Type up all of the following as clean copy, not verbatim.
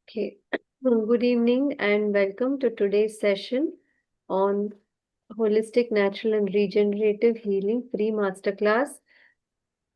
Okay. Good evening and welcome to today's session on holistic, natural, and regenerative healing free masterclass.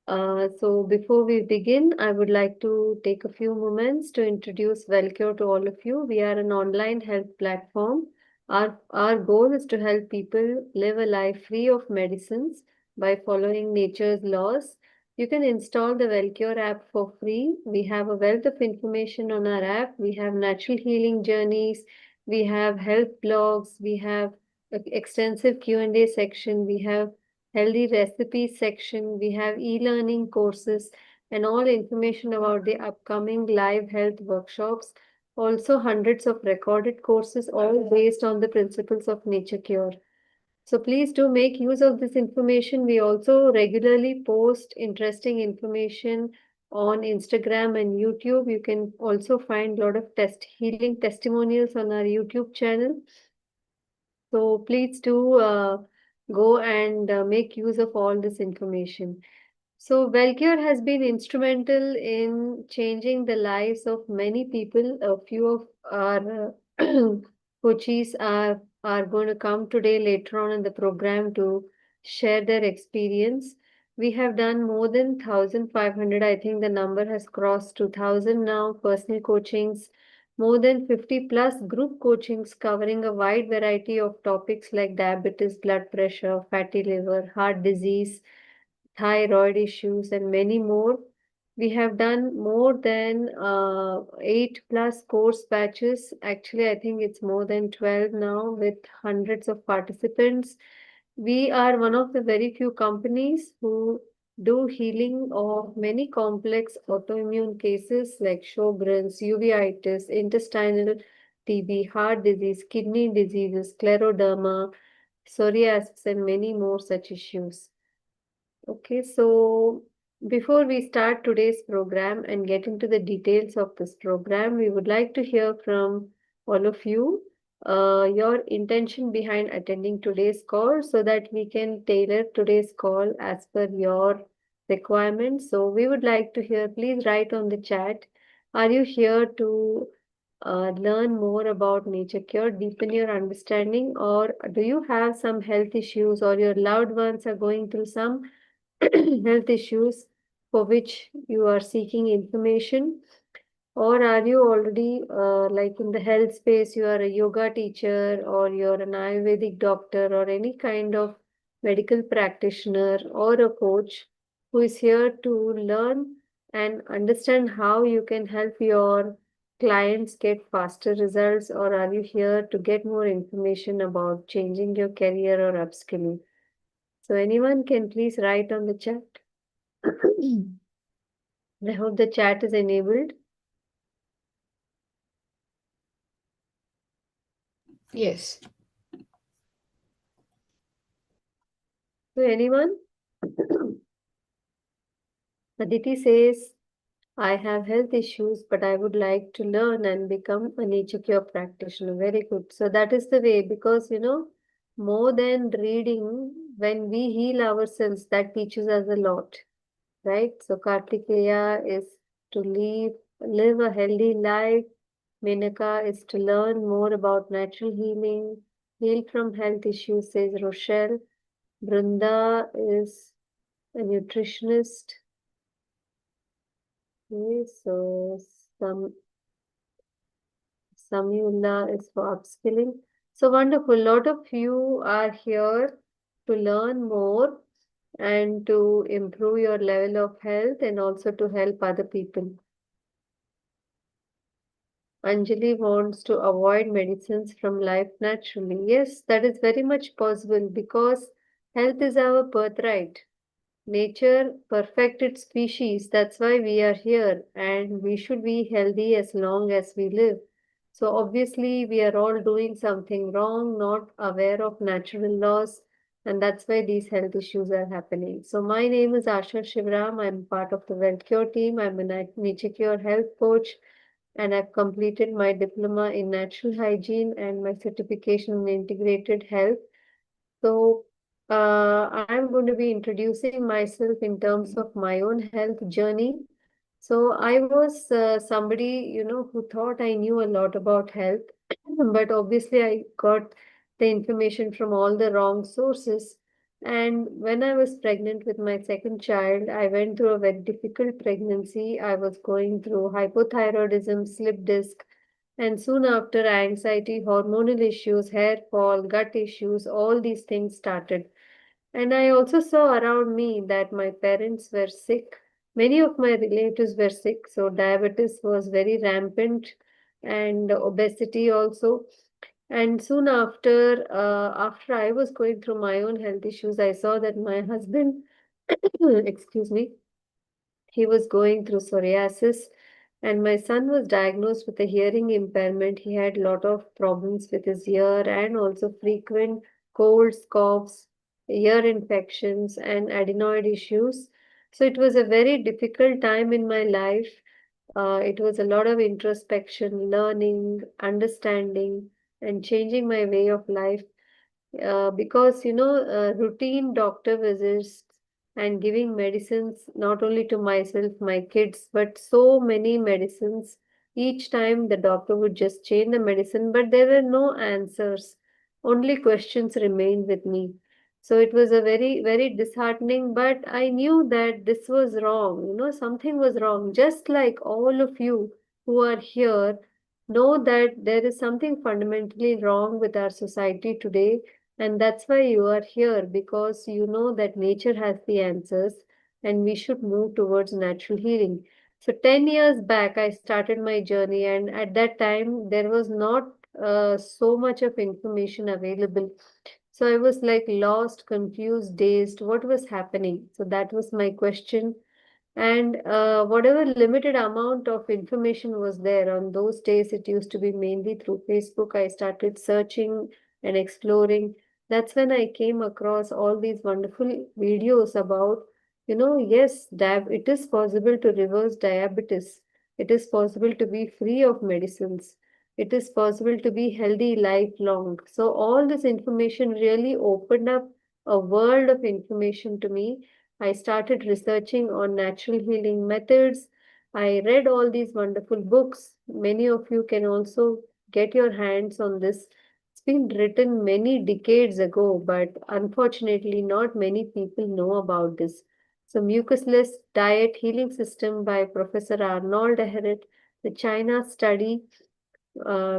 So before we begin, I would like to take a few moments to introduce Wellcure to all of you. We are an online health platform. Our goal is to help people live a life free of medicines by following nature's laws. You can install the Wellcure app for free. We have a wealth of information on our app. We have natural healing journeys. We have health blogs. We have extensive Q&A section. We have healthy recipes section. We have e-learning courses and all information about the upcoming live health workshops. Also, hundreds of recorded courses, all based on the principles of Nature Cure. So please do make use of this information. We also regularly post interesting information on Instagram and YouTube. You can also find a lot of healing testimonials on our YouTube channel. So please do go and make use of all this information. So Wellcure has been instrumental in changing the lives of many people. A few of our coaches are going to come today later on in the program to share their experience. We have done more than 1,500. I think the number has crossed 2,000 now, personal coachings, more than 50 plus group coachings covering a wide variety of topics like diabetes, blood pressure, fatty liver, heart disease, thyroid issues, and many more. We have done more than 8 plus course batches. Actually, I think it's more than 12 now with hundreds of participants. We are one of the very few companies who do healing of many complex autoimmune cases like Sjogren's, uveitis, intestinal TB, heart disease, kidney diseases, scleroderma, psoriasis, and many more such issues. Okay, so before we start today's program and get into the details of this program, we would like to hear from all of you your intention behind attending today's call so that we can tailor today's call as per your requirements. So we would like to hear, please write on the chat. Are you here to learn more about Nature Cure, deepen your understanding, or do you have some health issues or your loved ones are going through some health issues for which you are seeking information? Or are you already like in the health space, you are a yoga teacher or you're an Ayurvedic doctor or any kind of medical practitioner or a coach who is here to learn and understand how you can help your clients get faster results, or are you here to get more information about changing your career or upskilling? So anyone can please write on the chat. I hope the chat is enabled. Yes. So anyone? Aditi says, I have health issues, but I would like to learn and become a nature cure practitioner. Very good. So that is the way, because more than reading, when we heal ourselves, that teaches us a lot, right? So Kartikeya is to live a healthy life. Menaka is to learn more about natural healing, heal from health issues, says Rochelle. Brunda is a nutritionist. Okay, so Samyullah is for upskilling. So wonderful. A lot of you are here to learn more and to improve your level of health and also to help other people. Anjali wants to avoid medicines from life naturally. Yes, that is very much possible because health is our birthright. Nature perfected species. That's why we are here, and we should be healthy as long as we live. So, obviously, we are all doing something wrong, not aware of natural laws, and that's why these health issues are happening. So, my name is Asha Shivram. I'm part of the Wellcure team. I'm a Nature Cure health coach, and I've completed my diploma in natural hygiene and my certification in integrated health. So, I'm going to be introducing myself in terms of my own health journey. So I was somebody, who thought I knew a lot about health, but obviously I got the information from all the wrong sources. And when I was pregnant with my second child, I went through a very difficult pregnancy. I was going through hypothyroidism, slip disc, and soon after, anxiety, hormonal issues, hair fall, gut issues, all these things started. And I also saw around me that my parents were sick. Many of my relatives were sick, so diabetes was very rampant and obesity also. And soon after I was going through my own health issues, I saw that my husband, excuse me, he was going through psoriasis, and my son was diagnosed with a hearing impairment. He had a lot of problems with his ear and also frequent colds, coughs, ear infections, and adenoid issues. So it was a very difficult time in my life. It was a lot of introspection, learning, understanding, and changing my way of life because routine doctor visits and giving medicines not only to myself, my kids, but so many medicines. Each time the doctor would just change the medicine, but there were no answers. Only questions remained with me. So it was a very, very disheartening, but I knew that this was wrong. Something was wrong. Just like all of you who are here know that there is something fundamentally wrong with our society today, and that's why you are here, because you know that nature has the answers and we should move towards natural healing. So 10 years back, I started my journey, and at that time, there was not so much of information available. So I was like lost, confused, dazed. What was happening? So that was my question. And whatever limited amount of information was there on those days, it used to be mainly through Facebook. I started searching and exploring. That's when I came across all these wonderful videos about, yes, it is possible to reverse diabetes. It is possible to be free of medicines. It is possible to be healthy lifelong. So all this information really opened up a world of information to me. I started researching on natural healing methods. I read all these wonderful books. Many of you can also get your hands on this. It's been written many decades ago, but unfortunately, not many people know about this. So, Mucusless Diet Healing System by Professor Arnold Ehret, the China study,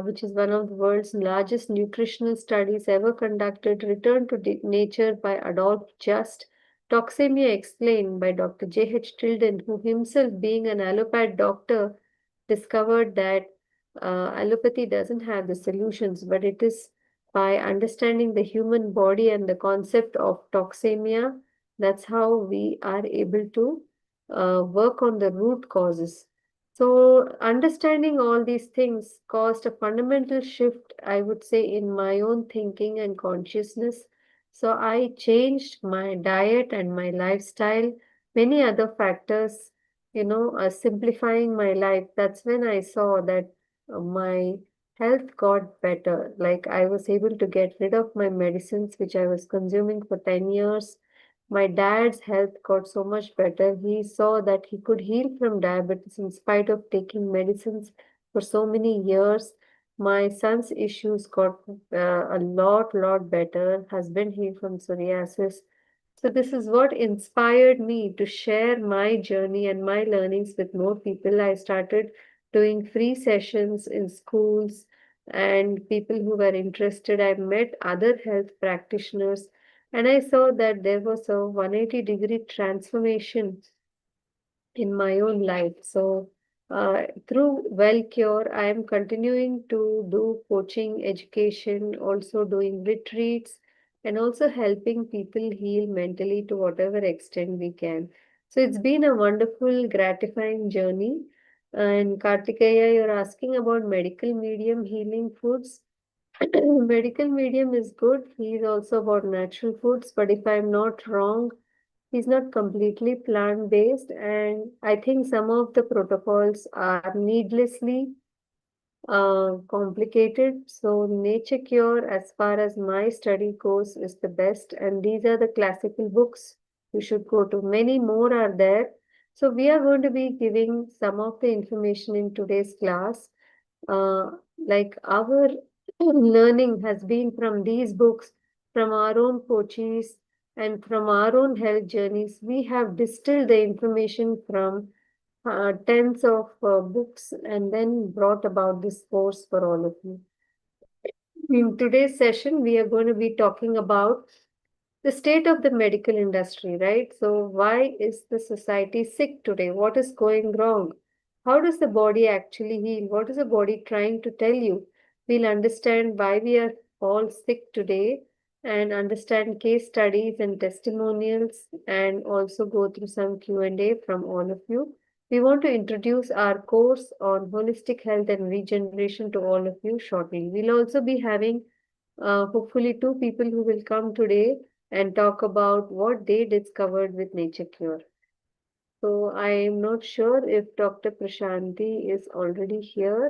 which is one of the world's largest nutritional studies ever conducted, Return to Nature by Adolph Just, Toxemia Explained by Dr. J.H. Tilden, who himself, being an allopath doctor, discovered that allopathy doesn't have the solutions, but it is by understanding the human body and the concept of toxemia, that's how we are able to work on the root causes. So, understanding all these things caused a fundamental shift, I would say, in my own thinking and consciousness. So, I changed my diet and my lifestyle, many other factors, simplifying my life. That's when I saw that my health got better. Like I was able to get rid of my medicines, which I was consuming for 10 years. My dad's health got so much better. He saw that he could heal from diabetes in spite of taking medicines for so many years. My son's issues got a lot better. Husband healed from psoriasis. So this is what inspired me to share my journey and my learnings with more people. I started doing free sessions in schools and people who were interested. I met other health practitioners and I saw that there was a 180-degree transformation in my own life. So, through Wellcure, I am continuing to do coaching, education, also doing retreats, and also helping people heal mentally to whatever extent we can. So, it's been a wonderful, gratifying journey. And Kartikeya, you're asking about medical medium healing foods. Medical medium is good. He is also about natural foods, but if I'm not wrong, he's not completely plant-based, and I think some of the protocols are needlessly complicated. So Nature Cure, as far as my study goes, is the best, and these are the classical books you should go to. Many more are there. So we are going to be giving some of the information in today's class. Like our learning has been from these books, from our own coaches, and from our own health journeys. We have distilled the information from tens of books and then brought about this course for all of you. In today's session, we are going to be talking about the state of the medical industry, right? So, why is the society sick today? What is going wrong? How does the body actually heal? What is the body trying to tell you? We'll understand why we are all sick today and understand case studies and testimonials and also go through some Q&A from all of you. We want to introduce our course on holistic health and regeneration to all of you shortly. We'll also be having hopefully two people who will come today and talk about what they discovered with Nature Cure. So I am not sure if Dr. Prashanti is already here.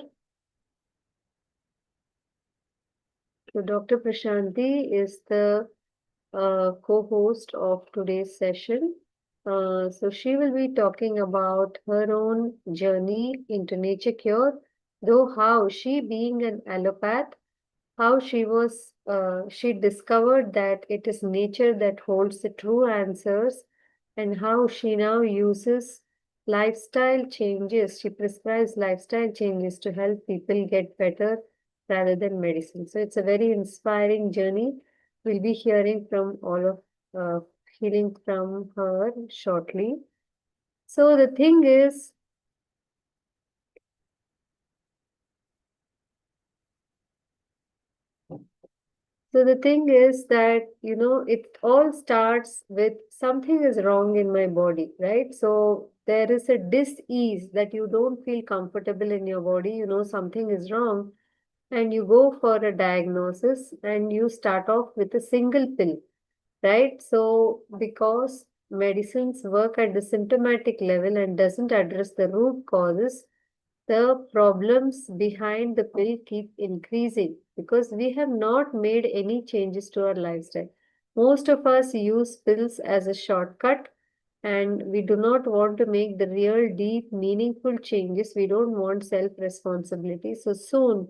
So Dr. Prashanti is the co-host of today's session. So she will be talking about her own journey into Nature Cure, though how she being an allopath, how she discovered that it is nature that holds the true answers, and how she now uses lifestyle changes. She prescribes lifestyle changes to help people get better rather than medicine. So it's a very inspiring journey. We'll be hearing from all of hearing from her shortly. So the thing is, So the thing is that, it all starts with something is wrong in my body, right? So there is a dis-ease that you don't feel comfortable in your body, something is wrong, and you go for a diagnosis and you start off with a single pill, right? So because medicines work at the symptomatic level and doesn't address the root causes, the problems behind the pill keep increasing because we have not made any changes to our lifestyle. Most of us use pills as a shortcut and we do not want to make the real deep meaningful changes. We don't want self responsibility. So soon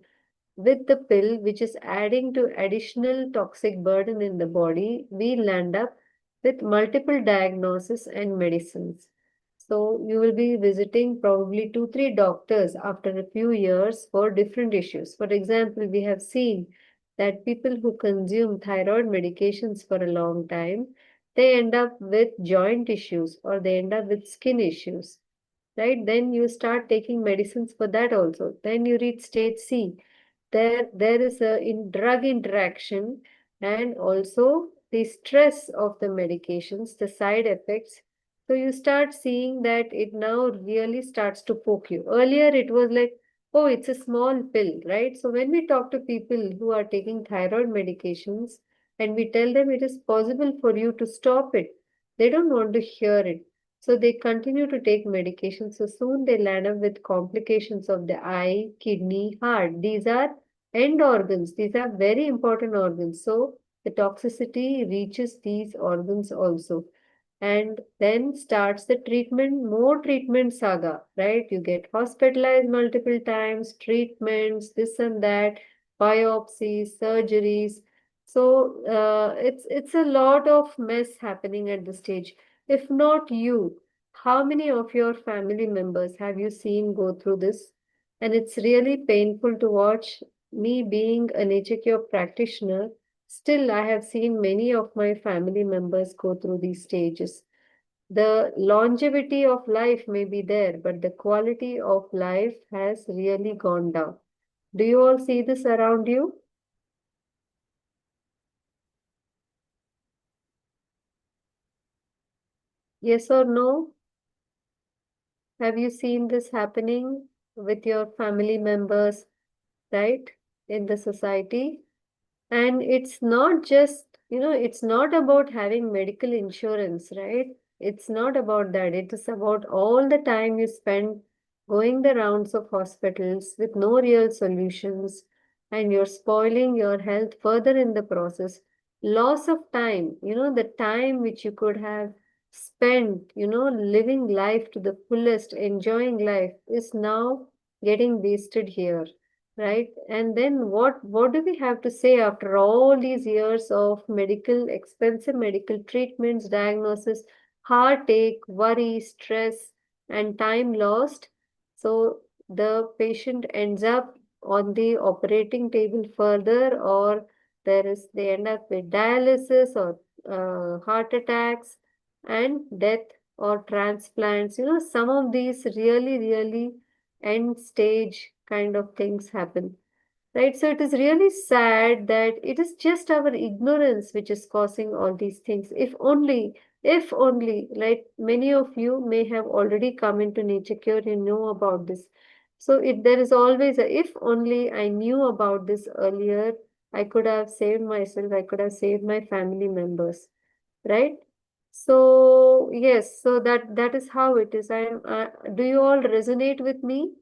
with the pill, which is adding to additional toxic burden in the body, we'll end up with multiple diagnoses and medicines. So you will be visiting probably two, three doctors after a few years for different issues. For example, we have seen that people who consume thyroid medications for a long time, they end up with joint issues or they end up with skin issues, right? Then you start taking medicines for that also. Then you reach stage C. There is a drug interaction and also the stress of the medications, the side effects. So you start seeing that it now really starts to poke you. Earlier it was like, oh, it's a small pill, right? So when we talk to people who are taking thyroid medications and we tell them it is possible for you to stop it, they don't want to hear it. So they continue to take medication. So soon they land up with complications of the eye, kidney, heart. These are end organs. These are very important organs. So the toxicity reaches these organs also. And then starts the treatment, more treatment saga, right? You get hospitalized multiple times, treatments, this and that, biopsies, surgeries. So it's a lot of mess happening at this stage. If not you, how many of your family members have you seen go through this? And it's really painful to watch. Me being a nature cure practitioner, still I have seen many of my family members go through these stages. The longevity of life may be there, but the quality of life has really gone down. Do you all see this around you? Yes or no? Have you seen this happening with your family members, right, in the society? And it's not just, it's not about having medical insurance, right? It's not about that. It is about all the time you spend going the rounds of hospitals with no real solutions, and you're spoiling your health further in the process. Loss of time, the time which you could have spent, living life to the fullest, enjoying life, is now getting wasted here, right? And then what do we have to say after all these years of expensive medical treatments, diagnosis, heartache, worry, stress, and time lost? So the patient ends up on the operating table further, or they end up with dialysis or heart attacks and death or transplants. Some of these really, really end stage kind of things happen. Right, so it is really sad that it is just our ignorance which is causing all these things. If only, like many of you may have already come into nature cure, you know about this. So there is always a, if only I knew about this earlier, I could have saved myself, I could have saved my family members, right? So yes, so that is how it is. Do you all resonate with me?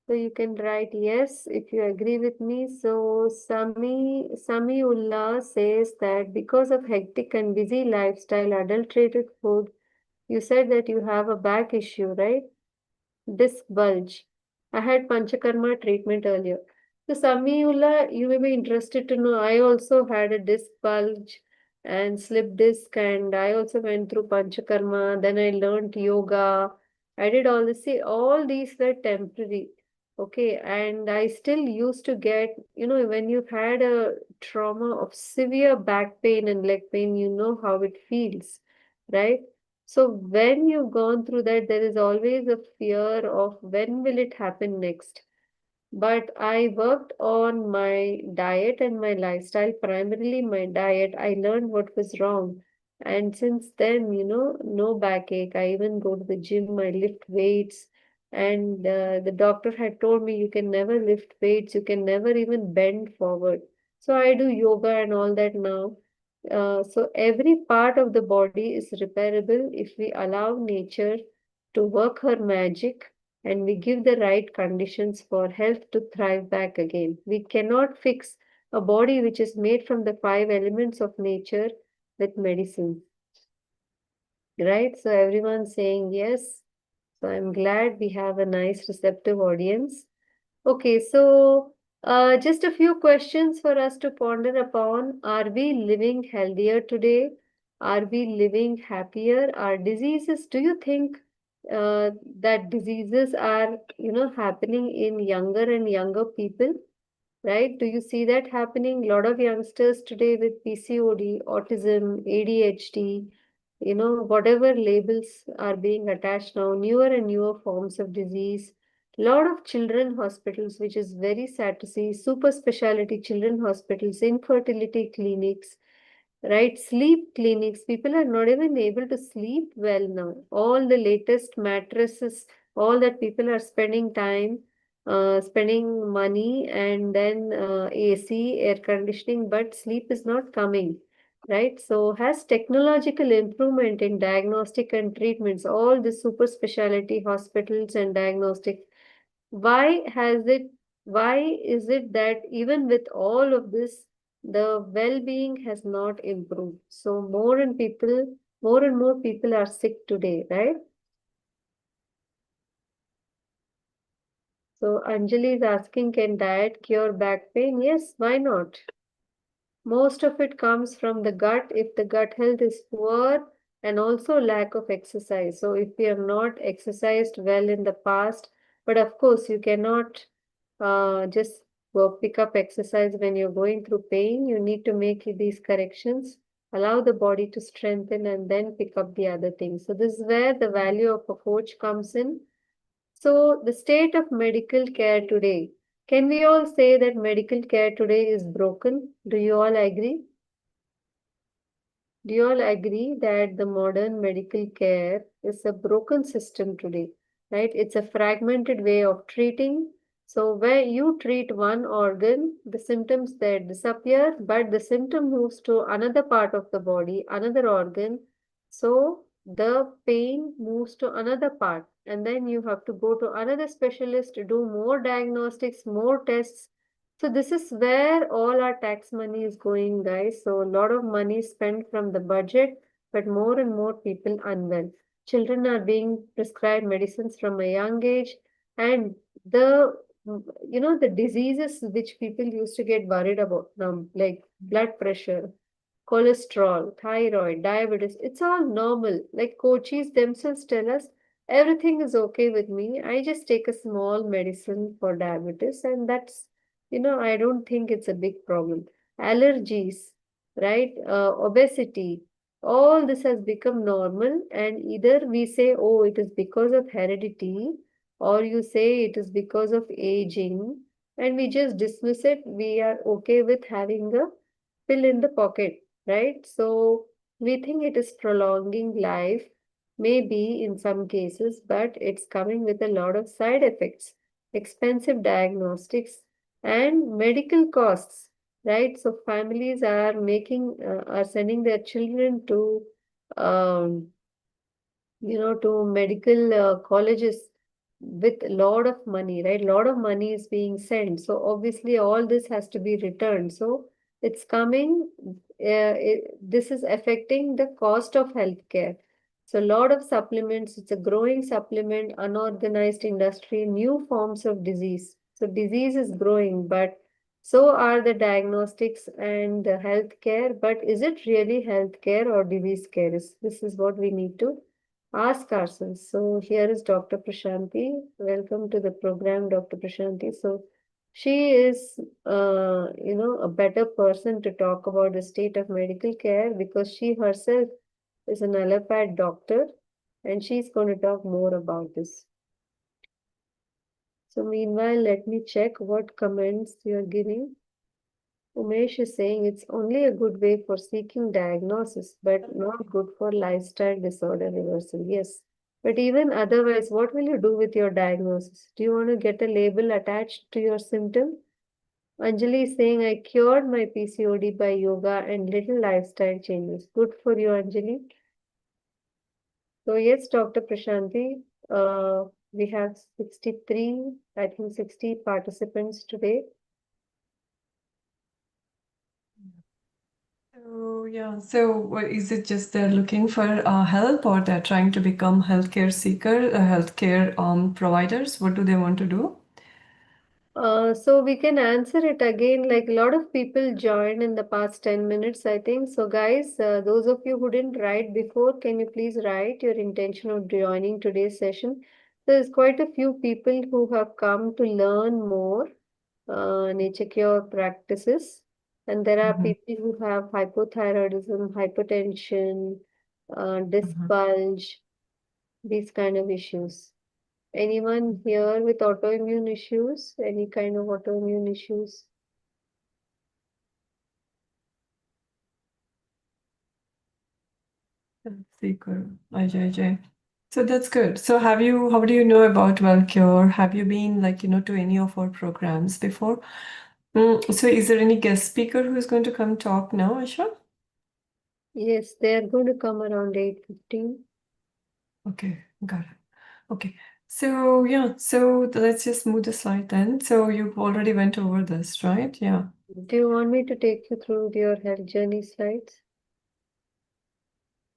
So you can write yes if you agree with me. So Samiullah says that because of hectic and busy lifestyle, adulterated food, you said that you have a back issue, right? Disc bulge. I had Panchakarma treatment earlier. So, Samiullah, you may be interested to know. I also had a disc bulge and slip disc, and I also went through Panchakarma. Then I learned yoga. I did all this. See, all these were temporary. Okay, and I still used to get, when you've had a trauma of severe back pain and leg pain, you know how it feels, right? So when you've gone through that, there is always a fear of when will it happen next. But I worked on my diet and my lifestyle, primarily my diet. I learned what was wrong. And since then, no backache. I even go to the gym, I lift weights. And the doctor had told me you can never lift weights, you can never even bend forward. So I do yoga and all that now. So every part of the body is repairable if we allow nature to work her magic and we give the right conditions for health to thrive back again. We cannot fix a body which is made from the five elements of nature with medicine, right? So everyone's saying yes. So I'm glad we have a nice receptive audience. Okay, so just a few questions for us to ponder upon. Are we living healthier today? Are we living happier? Are diseases, do you think that diseases are, happening in younger and younger people? Right? Do you see that happening? A lot of youngsters today with PCOD, autism, ADHD, whatever labels are being attached now, newer and newer forms of disease. A lot of children hospitals, which is very sad to see, super specialty children hospitals, infertility clinics, right? Sleep clinics. People are not even able to sleep well now. All the latest mattresses, all that people are spending time, spending money, and then AC, air conditioning, but sleep is not coming. Right, so has technological improvement in diagnostic and treatments, all the super specialty hospitals and diagnostics, why has it, why is it that even with all of this, the well-being has not improved? So more and more people are sick today, right? So Anjali is asking, can diet cure back pain? Yes, why not? Most of it comes from the gut if the gut health is poor, and also lack of exercise. So if we have not exercised well in the past, but of course you cannot just go pick up exercise when you're going through pain. You need to make these corrections, allow the body to strengthen, and then pick up the other things. So this is where the value of a coach comes in. So the state of medical care today. Can we all say that medical care today is broken? Do you all agree? Do you all agree that the modern medical care is a broken system today, right? It's a fragmented way of treating. So where you treat one organ, the symptoms there disappear, but the symptom moves to another part of the body, another organ. So the pain moves to another part, and then you have to go to another specialist to do more diagnostics, more tests, So this is where all our tax money is going, guys. So a lot of money spent from the budget, but more and more people unwell. Children are being prescribed medicines from a young age, and the the diseases which people used to get worried about now, like blood pressure, cholesterol, thyroid, diabetes, it's all normal. Like coaches themselves tell us, everything is okay with me. I just take a small medicine for diabetes, and I don't think it's a big problem. Allergies, right? Obesity, all this has become normal, and either we say, oh, it is because of heredity, or you say it is because of aging, and we just dismiss it. We are okay with having a pill in the pocket, right? So we think it is prolonging life, maybe in some cases, but it's coming with a lot of side effects, expensive diagnostics, and medical costs, right? So families are sending their children um, to medical colleges with a lot of money, right? A lot of money is being sent. So obviously all this has to be returned. So it's coming, this is affecting the cost of healthcare. So a lot of supplements, it's a growing supplement, unorganized industry, new forms of disease. So disease is growing, but so are the diagnostics and the healthcare. But is it really healthcare or disease care? This is what we need to ask ourselves. So here is Dr. Prashanti. Welcome to the program, Dr. Prashanti. So she is, a better person to talk about the state of medical care because she herself is an allopathic doctor, and she's going to talk more about this. So meanwhile, let me check what comments you are giving. Umesh is saying it's only a good way for seeking diagnosis, but not good for lifestyle disorder reversal. Yes. But even otherwise, what will you do with your diagnosis? Do you want to get a label attached to your symptom? Anjali is saying, I cured my PCOD by yoga and little lifestyle changes. Good for you, Anjali. So, yes, Dr. Prashanti, we have 63, I think 60 participants today. So yeah, so is it just they're looking for help or they're trying to become healthcare seeker, healthcare providers? What do they want to do? So we can answer it again. Like a lot of people joined in the past 10 minutes, I think. So guys, those of you who didn't write before, can you please write your intention of joining today's session? There's quite a few people who have come to learn more nature cure practices. And there are Mhm, people who have hypothyroidism, hypertension, disc mhm. bulge, these kind of issues. Anyone here with autoimmune issues? Any kind of autoimmune issues? Seeker, Ajay, Ajay. So that's good. So how do you know about Wellcure? Have you been like, to any of our programs before? So is there any guest speaker who is going to come talk now, Asha? Yes, they are going to come around 8:15. Okay, got it. Okay. So yeah, so let's just move the slide then. So you already went over this, right? Yeah. Do you want me to take you through your health journey slides?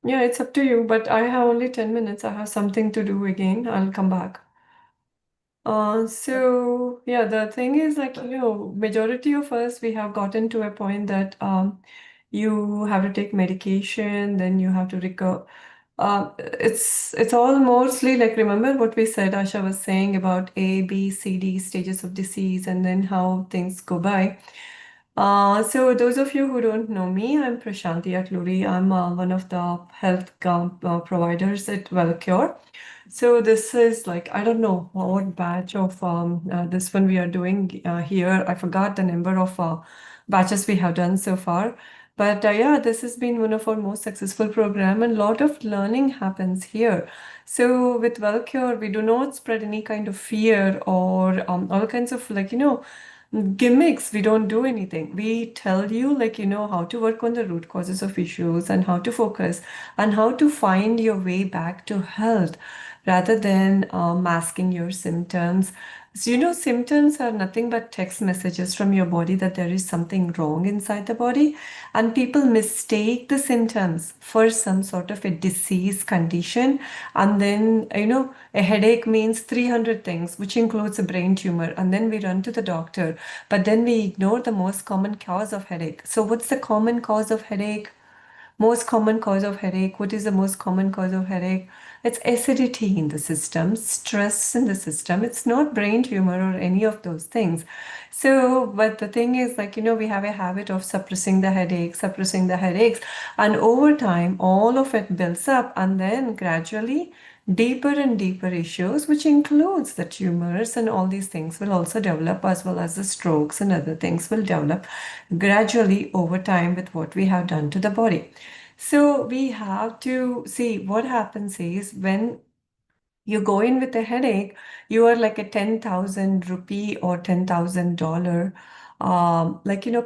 Yeah, it's up to you, but I have only 10 minutes. I have something to do again. I'll come back. So yeah, the thing is like, majority of us, we have gotten to a point that you have to take medication, then you have to recover. It's all mostly like, remember what we said, Asha was saying about A, B, C, D stages of disease and then how things go by. So those of you who don't know me, I'm Prashanti Atluri. I'm one of the health providers at Wellcure. So this is like, I don't know what batch of this one we are doing here. I forgot the number of batches we have done so far. But yeah, this has been one of our most successful program and a lot of learning happens here. So with Wellcure, we do not spread any kind of fear or all kinds of like, gimmicks. We don't do anything. We tell you like, how to work on the root causes of issues and how to focus and how to find your way back to health. rather than masking your symptoms. So, symptoms are nothing but text messages from your body that there is something wrong inside the body. And people mistake the symptoms for some sort of a disease condition. And then, a headache means 300 things, which includes a brain tumor. And then we run to the doctor. But then we ignore the most common cause of headache. So, what's the common cause of headache? Most common cause of headache. What is the most common cause of headache? It's acidity in the system, stress in the system. It's not brain tumor or any of those things. So, but the thing is, we have a habit of suppressing the headaches, and over time, all of it builds up, and then gradually, deeper and deeper issues, which includes the tumors and all these things, will also develop, as well as the strokes and other things will develop gradually over time with what we have done to the body. So we have to see what happens is when you go in with a headache, you are like a 10,000 rupee or $10,000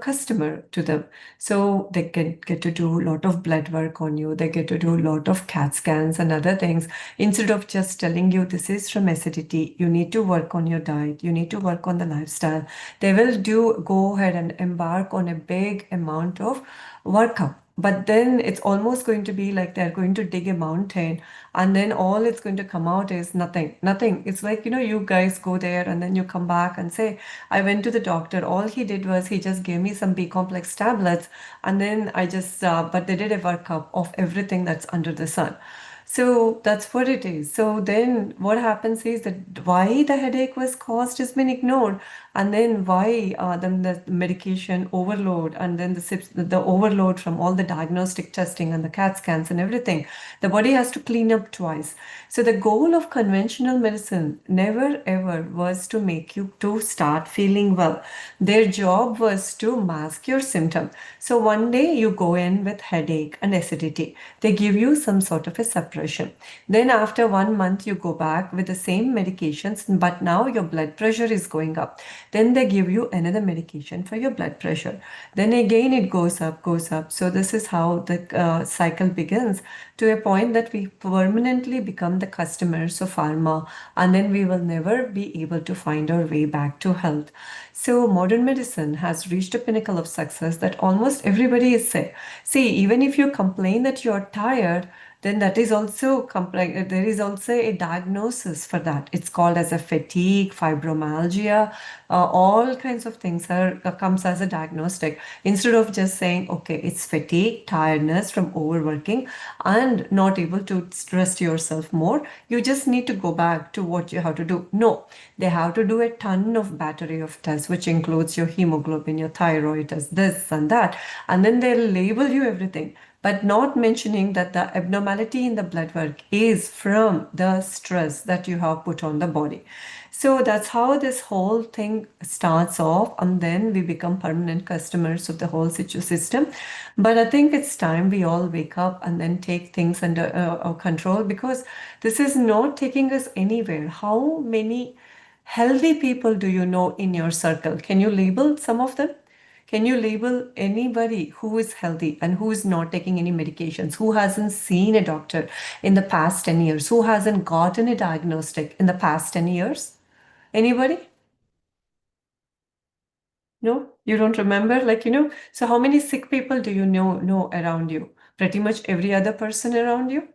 customer to them. So they get to do a lot of blood work on you. They get to do a lot of CAT scans and other things. Instead of just telling you this is from acidity, you need to work on your diet, you need to work on the lifestyle. They will go ahead and embark on a big amount of workup. But then it's almost going to be like they're going to dig a mountain, and then all it's going to come out is nothing, nothing. It's like, you guys go there and then you come back and say, I went to the doctor. All he did was he just gave me some B complex tablets. And then but they did a workup of everything that's under the sun. So that's what it is. So then what happens is that why the headache was caused has been ignored, and then why then the medication overload, and then the overload from all the diagnostic testing and the CAT scans and everything. The body has to clean up twice. So the goal of conventional medicine never ever was to make you to start feeling well. Their job was to mask your symptom. So one day you go in with headache and acidity. They give you some sort of a suppression. Then after 1 month, you go back with the same medications, but now your blood pressure is going up. Then they give you another medication for your blood pressure. Then again it goes up, goes up. So this is how the cycle begins, to a point that we permanently become the customers of pharma, and then we will never be able to find our way back to health. So modern medicine has reached a pinnacle of success that almost everybody is sick. See, even if you complain that you're tired, then that is also there is also a diagnosis for that. It's called as a fatigue, fibromyalgia, all kinds of things are comes as a diagnostic. Instead of just saying, okay, it's fatigue, tiredness from overworking and not able to stress yourself more, you just need to go back to what you have to do. No, they have to do a ton of battery of tests, which includes your hemoglobin, your thyroid test, this and that, and then they'll label you everything, but not mentioning that the abnormality in the blood work is from the stress that you have put on the body. So that's how this whole thing starts off, and then we become permanent customers of the whole system. But I think it's time we all wake up and then take things under our control, because this is not taking us anywhere. How many healthy people do you know in your circle? Can you label some of them? Can you label anybody who is healthy and who is not taking any medications, who hasn't seen a doctor in the past 10 years, who hasn't gotten a diagnostic in the past 10 years? Anybody? No? You don't remember? So how many sick people do you know around you? Pretty much every other person around you?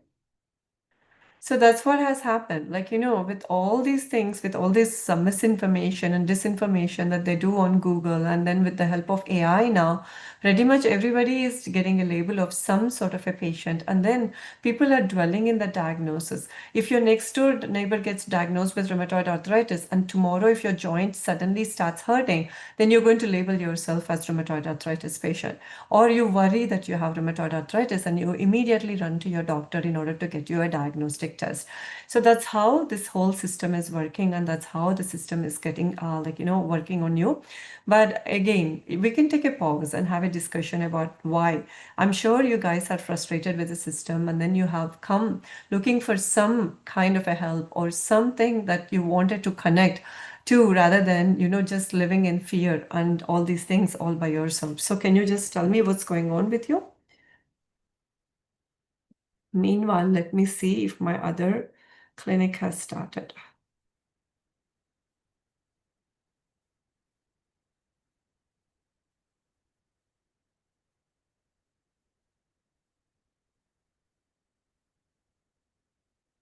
So that's what has happened. With all these things, with all this misinformation and disinformation that they do on Google, and then with the help of AI now, pretty much everybody is getting a label of some sort of a patient. And then people are dwelling in the diagnosis. If your next door neighbor gets diagnosed with rheumatoid arthritis, and tomorrow if your joint suddenly starts hurting, then you're going to label yourself as rheumatoid arthritis patient. Or you worry that you have rheumatoid arthritis and you immediately run to your doctor in order to get you a diagnostic test. So that's how this whole system is working, and that's how the system is getting working on you. But again, we can take a pause and have a discussion about why. I'm sure you guys are frustrated with the system, and then you have come looking for some kind of a help or something that you wanted to connect to, rather than just living in fear and all these things all by yourself. So can you just tell me what's going on with you? Meanwhile, let me see if my other Clinic has started.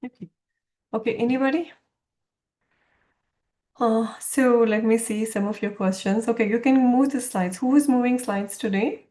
Okay. Okay, anybody? So let me see some of your questions. Okay, you can move the slides. Who is moving slides today?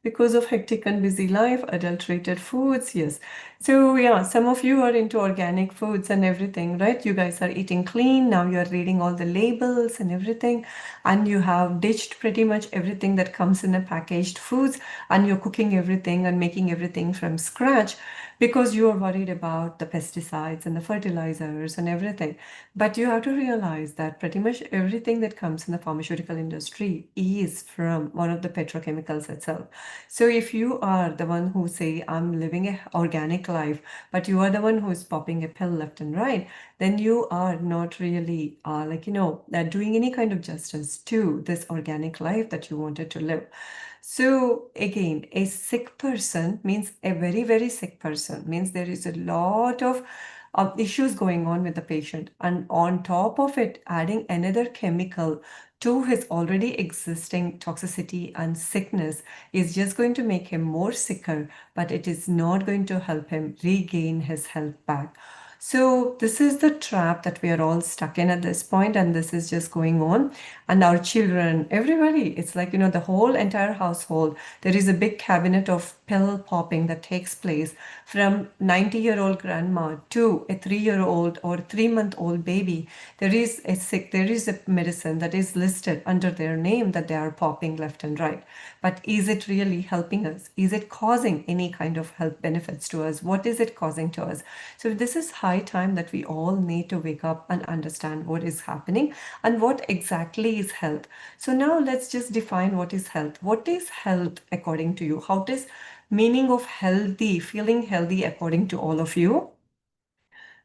Because of hectic and busy life, adulterated foods, yes. So yeah, some of you are into organic foods and everything, right? You guys are eating clean. Now you're reading all the labels and everything, and you have ditched pretty much everything that comes in a packaged foods, and you're cooking everything and making everything from scratch because you are worried about the pesticides and the fertilizers and everything. But you have to realize that pretty much everything that comes in the pharmaceutical industry is from one of the petrochemicals itself. So if you are the one who say, I'm living a organic life, but you are the one who is popping a pill left and right, then you are not really doing any kind of justice to this organic life that you wanted to live. So again, a sick person means a very, very sick person, means there is a lot of issues going on with the patient. And on top of it, adding another chemical to his already existing toxicity and sickness is just going to make him more sicker, but it is not going to help him regain his health back. So this is the trap that we are all stuck in at this point, and this is just going on. And our children, everybody, it's like, the whole entire household, there is a big cabinet of pill popping that takes place from 90-year-old grandma to a 3-year-old or 3-month-old baby. There is a medicine that is listed under their name that they are popping left and right. But is it really helping us? Is it causing any kind of health benefits to us? What is it causing to us? So this is high time that we all need to wake up and understand what is happening and what exactly is health. So now let's just define what is health. What is health according to you? How does meaning of healthy, feeling healthy according to all of you?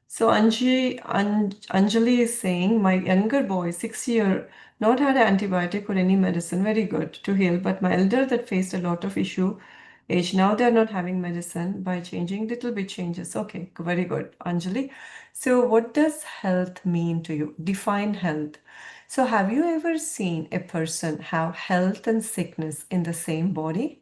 So Anjali is saying, my younger boy, 6 year, not had an antibiotic or any medicine, very good to heal. But my elder that faced a lot of issue age, now they're not having medicine by changing little bit changes. Okay, very good, Anjali. So what does health mean to you? Define health. So have you ever seen a person have health and sickness in the same body?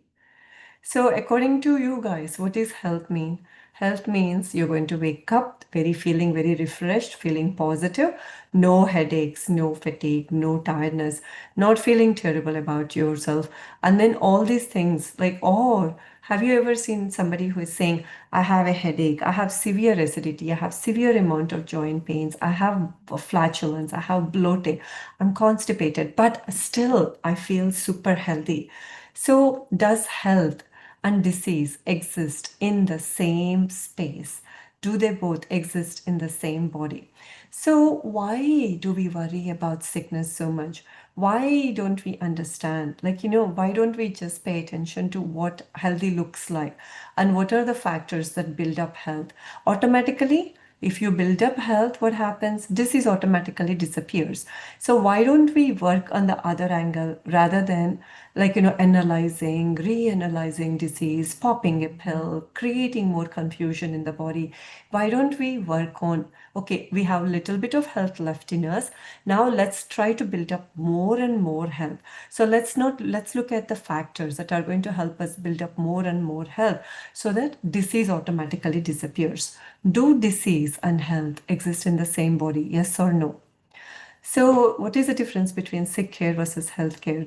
So, according to you guys, what does health mean? Health means you're going to wake up feeling very refreshed, feeling positive, no headaches, no fatigue, no tiredness, not feeling terrible about yourself. And then all these things, like, or have you ever seen somebody who is saying, I have a headache, I have severe acidity, I have severe amount of joint pains, I have flatulence, I have bloating, I'm constipated, but still I feel super healthy. So, does health and disease exist in the same space? Do they both exist in the same body? So, why do we worry about sickness so much? Why don't we understand? Why don't we just pay attention to what healthy looks like and what are the factors that build up health? Automatically, if you build up health, what happens? Disease automatically disappears. So why don't we work on the other angle rather than analyzing, reanalyzing disease, popping a pill, creating more confusion in the body? Why don't we work on, okay, we have a little bit of health left in us. Now let's try to build up more and more health. So let's look at the factors that are going to help us build up more and more health so that disease automatically disappears. Do disease and health exist in the same body? Yes or no? So, what is the difference between sick care versus health care?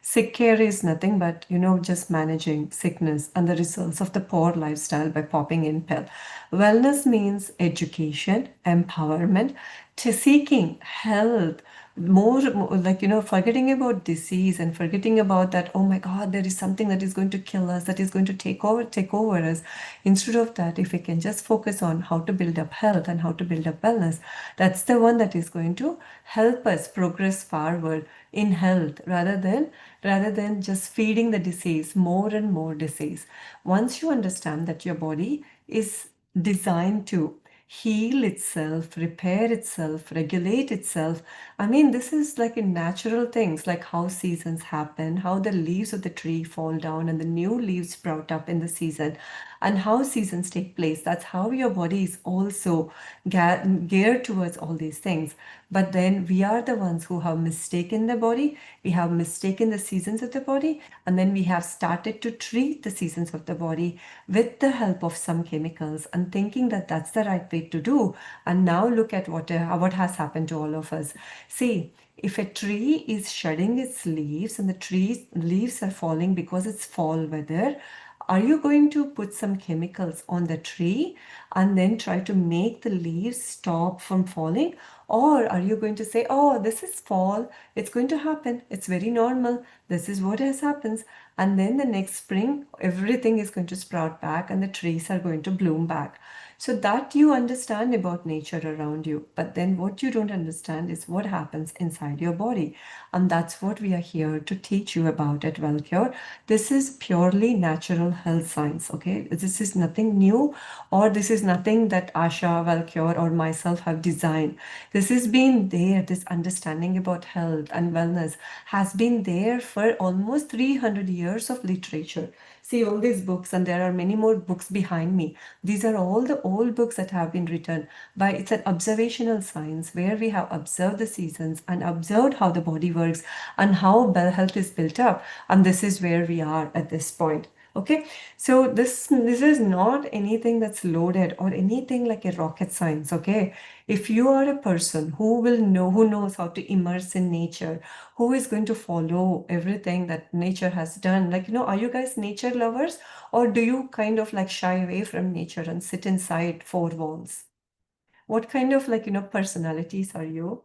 Sick care is nothing but, just managing sickness and the results of the poor lifestyle by popping in pill. Wellness means education, empowerment, to seeking health, more like, forgetting about disease and forgetting about that, oh my God, there is something that is going to kill us, that is going to take over us. Instead of that, if we can just focus on how to build up health and how to build up wellness, that's the one that is going to help us progress forward in health rather than just feeding the disease more and more disease. Once you understand that your body is designed to heal itself, repair itself, regulate itself. I mean, this is like in natural things, like how seasons happen, how the leaves of the tree fall down and the new leaves sprout up in the season. and how seasons take place. That's how your body is also geared towards all these things. But then we are the ones who have mistaken the body, we have mistaken the seasons of the body, and then we have started to treat the seasons of the body with the help of some chemicals and thinking that that's the right way to do. And now look at what has happened to all of us. See, if a tree is shedding its leaves and the tree's leaves are falling because it's fall weather, are you going to put some chemicals on the tree and then try to make the leaves stop from falling? Or are you going to say, oh, this is fall, it's going to happen, it's very normal, this is what has happens. And then the next spring, everything is going to sprout back and the trees are going to bloom back. So that you understand about nature around you. But then what you don't understand is what happens inside your body. And that's what we are here to teach you about at Wellcure. This is purely natural health science, okay? This is nothing new, or this is nothing that Asha, Wellcure, or myself have designed. This has been there, this understanding about health and wellness has been there for almost 300 years of literature. See all these books, and there are many more books behind me. These are all the old books that have been written by, it's an observational science where we have observed the seasons and observed how the body works and how health is built up. And this is where we are at this point. Okay, so this is not anything that's loaded or anything like a rocket science. Okay, if you are a person who knows how to immerse in nature, who is going to follow everything that nature has done, like, are you guys nature lovers, or do you kind of like shy away from nature and sit inside four walls? What kind of like personalities are you?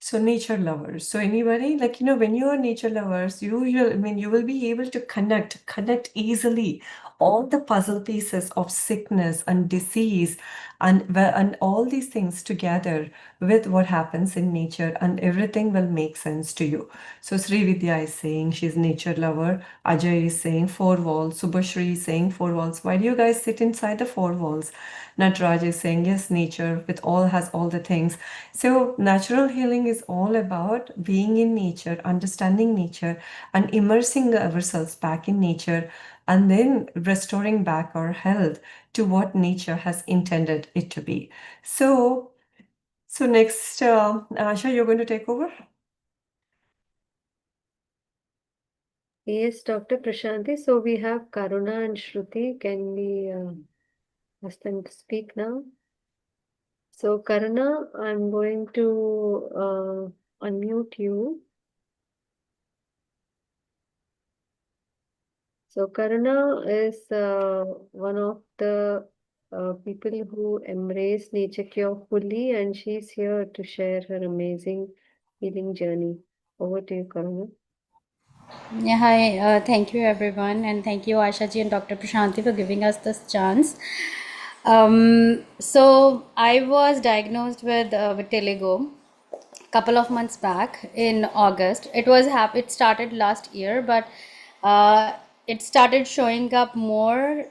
So nature lovers. So anybody, like, when you are nature lovers, I mean, you will be able to connect easily all the puzzle pieces of sickness and disease and all these things together with what happens in nature, and everything will make sense to you. So Sri Vidya is saying she's nature lover. Ajay is saying four walls. Subhashri is saying four walls. Why do you guys sit inside the four walls? Nataraj is saying yes, nature with all has all the things. So natural healing is all about being in nature, understanding nature, and immersing ourselves back in nature, and then restoring back our health to what nature has intended it to be. So next, Asha, you're going to take over. Yes, Dr. Prashanti. So we have Karuna and Shruti. Can we ask them to speak now? So Karuna, I'm going to unmute you. So Karuna is one of the people who embrace nature cure fully, and she's here to share her amazing healing journey. Over to you, Karuna. Yeah, hi. Thank you, everyone, and thank you, Asha ji and Dr. Prashanti, for giving us this chance. So I was diagnosed with vitiligo couple of months back in August. It started last year, but uh, it started showing up more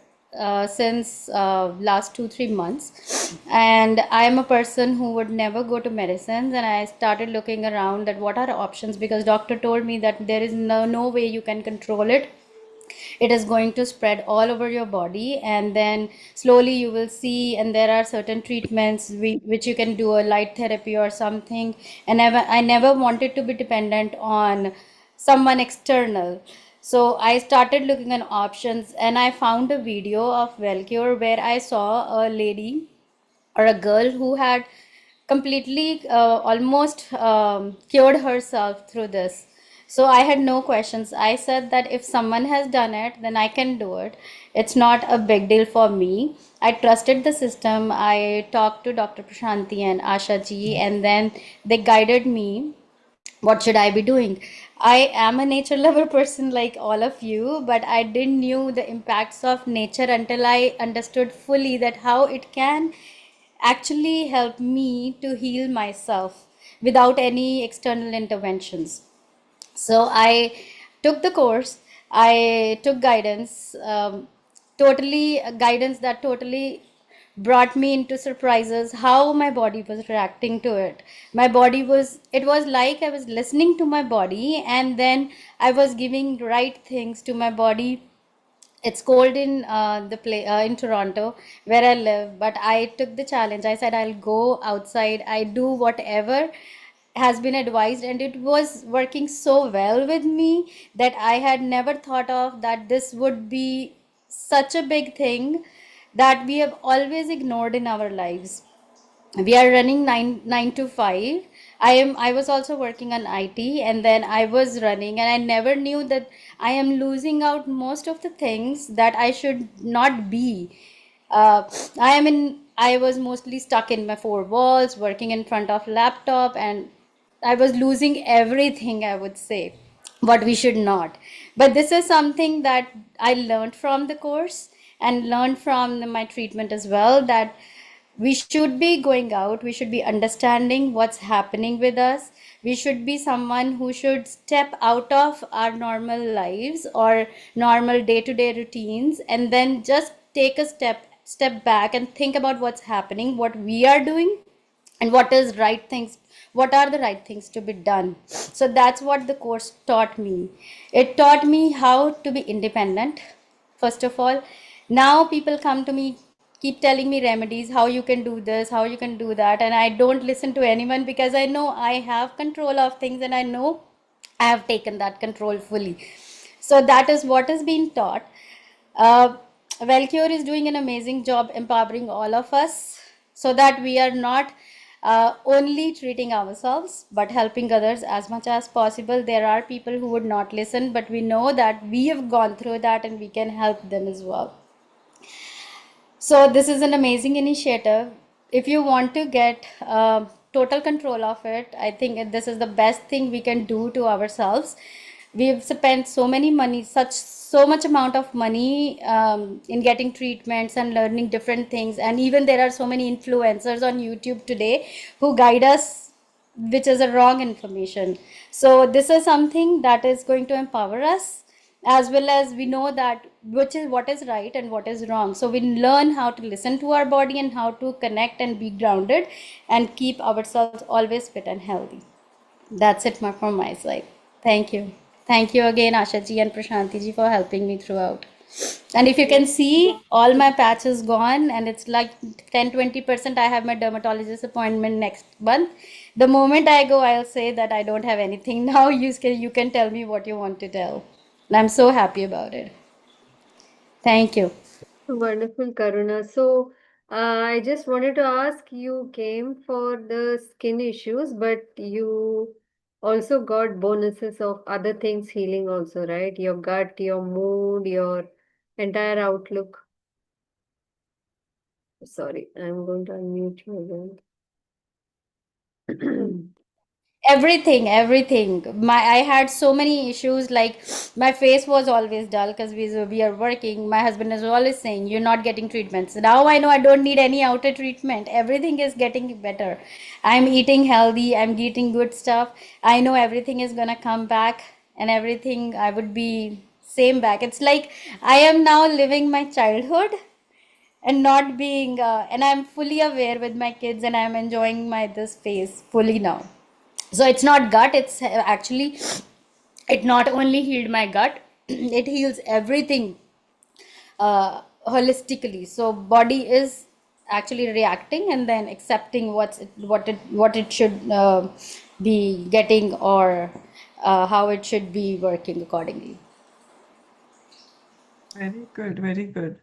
since last 2-3 months. And I am a person who would never go to medicines, and I started looking around that what are options, because doctor told me that there is no way you can control it. It is going to spread all over your body, and then slowly you will see, and there are certain treatments which you can do, a light therapy or something. And I never wanted to be dependent on someone external. So I started looking at options, and I found a video of Wellcure where I saw a lady or a girl who had completely almost cured herself through this. So I had no questions. I said that if someone has done it, then I can do it. It's not a big deal for me. I trusted the system. I talked to Dr. Prashanti and Asha ji, and then they guided me what should I be doing. I am a nature lover person like all of you, but I didn't knew the impacts of nature until I understood fully that how it can actually help me to heal myself without any external interventions. So I took the course. I took guidance, totally guidance that totally brought me into surprises how my body was reacting to it. My body was, it was like I was listening to my body, and then I was giving right things to my body. It's cold in the play in Toronto where I live, but I took the challenge. I said I'll go outside. I do whatever has been advised, and it was working so well with me that I had never thought of that this would be such a big thing that we have always ignored in our lives. We are running nine to 5. I was also working on IT, and then I was running, and I never knew that I am losing out most of the things that I should not be. I was mostly stuck in my four walls, working in front of laptop, and I was losing everything, I would say, what we should not. But this is something that I learned from the course and learned from my treatment as well, that we should be going out, we should be understanding what's happening with us. We should be someone who should step out of our normal lives or normal day-to-day routines, and then just take a step back and think about what's happening, what we are doing, and what are the right things to be done. So that's what the course taught me. It taught me how to be independent, first of all. Now people come to me, keep telling me remedies, how you can do this, how you can do that, and I don't listen to anyone because I know I have control of things, and I know I have taken that control fully. So that is what is being taught. uh, Wellcure is doing an amazing job empowering all of us so that we are not only treating ourselves but helping others as much as possible. There are people who would not listen, but we know that we have gone through that and we can help them as well. So this is an amazing initiative. If you want to get total control of it, I think this is the best thing we can do to ourselves. We've spent so many money, so much amount of money in getting treatments and learning different things, and even there are so many influencers on YouTube today who guide us, which is a wrong information. So this is something that is going to empower us, as well as we know that which is what is right and what is wrong. So we learn how to listen to our body and how to connect and be grounded and keep ourselves always fit and healthy. That's it from my side. Thank you. Thank you again, Asha ji and Prashanti ji, for helping me throughout. And if you can see, all my patch is gone, and it's like 10-20%. I have my dermatologist appointment next month. The moment I go, I'll say that I don't have anything now. You can tell me what you want to tell. And I'm so happy about it. Thank you. Wonderful, Karuna. So, I just wanted to ask, you came for the skin issues, but you also got bonuses of other things healing also, right? Your gut, your mood, your entire outlook. Sorry, I'm going to unmute you again. Everything. I had so many issues, like my face was always dull because we are working. My husband is always saying you're not getting treatments. Now I know I don't need any outer treatment. Everything is getting better. I'm eating healthy, I'm eating good stuff. I know everything is gonna come back, and everything I would be same back. It's like I am now living my childhood and not being and I'm fully aware with my kids, and I'm enjoying my this phase fully now. So it's not gut, it's actually, it not only healed my gut, it heals everything holistically. So body is actually reacting and then accepting what it should be getting, or how it should be working accordingly. Very good, very good.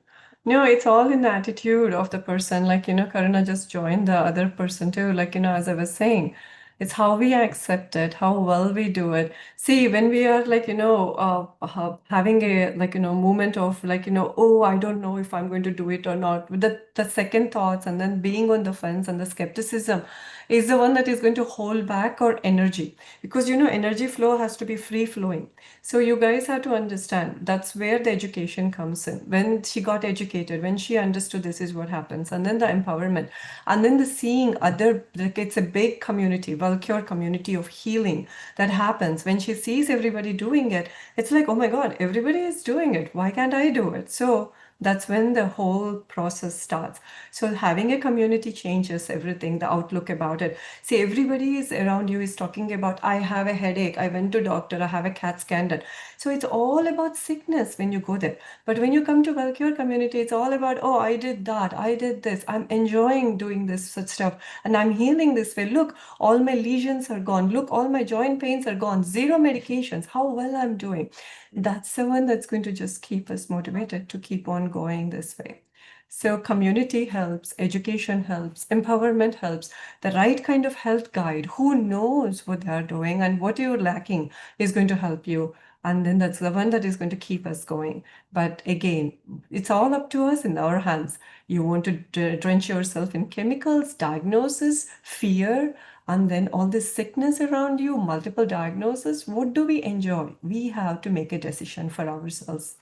No, it's all in the attitude of the person. Like, Karuna just joined the other person too. Like, as I was saying, it's how we accept it, how well we do it. See, when we are like, having a like, moment of like, oh, I don't know if I'm going to do it or not, with the second thoughts and then being on the fence and the skepticism is the one that is going to hold back our energy, because energy flow has to be free flowing. So you guys have to understand that's where the education comes in. When she got educated, when she understood this is what happens, and then the empowerment, and then the seeing other, like it's a big community, Wellcure community of healing that happens when she sees everybody doing it. It's like, oh my God, everybody is doing it. Why can't I do it? So That's when the whole process starts. So having a community changes everything, the outlook about it. See, everybody is around you is talking about, I have a headache, I went to doctor, I have a CAT scan done. So it's all about sickness when you go there. But when you come to Wellcure community, it's all about, oh, I did that, I did this, I'm enjoying doing this such stuff, and I'm healing this way. Look, all my lesions are gone. Look, all my joint pains are gone. Zero medications. How well I'm doing. That's the one that's going to just keep us motivated to keep on going this way. So community helps, education helps, empowerment helps, the right kind of health guide who knows what they're doing and what you're lacking is going to help you. And then that's the one that is going to keep us going. But again, it's all up to us in our hands. You want to drench yourself in chemicals, diagnosis, fear, and then all this sickness around you, multiple diagnoses. What do we enjoy? We have to make a decision for ourselves.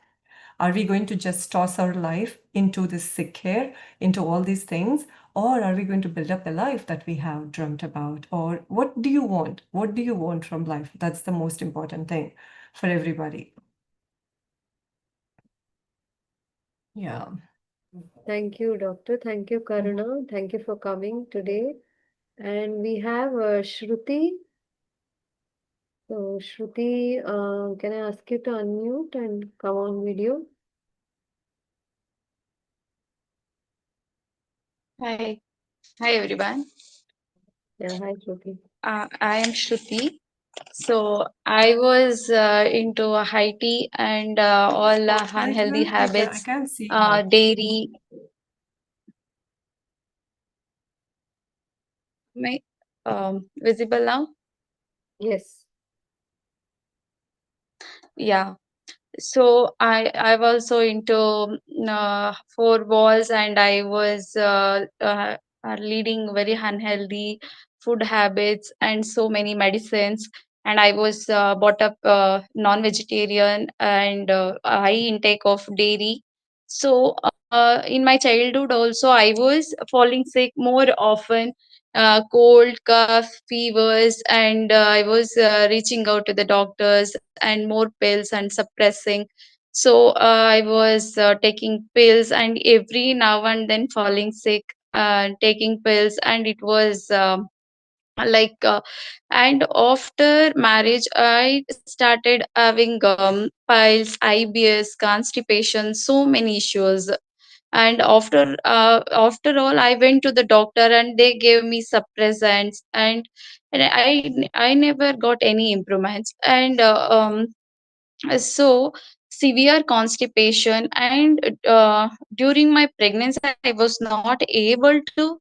Are we going to just toss our life into this sick care, into all these things? Or are we going to build up a life that we have dreamt about? Or what do you want? What do you want from life? That's the most important thing for everybody. Yeah. Thank you, Doctor. Thank you, Karuna. Thank you for coming today. And we have Shruti. So, Shruti, can I ask you to unmute and come on video? Hi, hi everyone. Yeah, hi, Shruti. I am Shruti. So I was into high tea and all I unhealthy I habits, can't see her. dairy. My visible now? Yes. Yeah. So I was also into four walls, and I was leading very unhealthy food habits and so many medicines. And I was brought up non-vegetarian and high intake of dairy. So in my childhood also, I was falling sick more often, cold, cough, fevers, and I was reaching out to the doctors and more pills and suppressing. So I was taking pills and every now and then falling sick, taking pills, and it was like and after marriage I started having piles, IBS, constipation, so many issues. And after all, I went to the doctor and they gave me suppressants, and I never got any improvements. And so severe constipation, and during my pregnancy I was not able to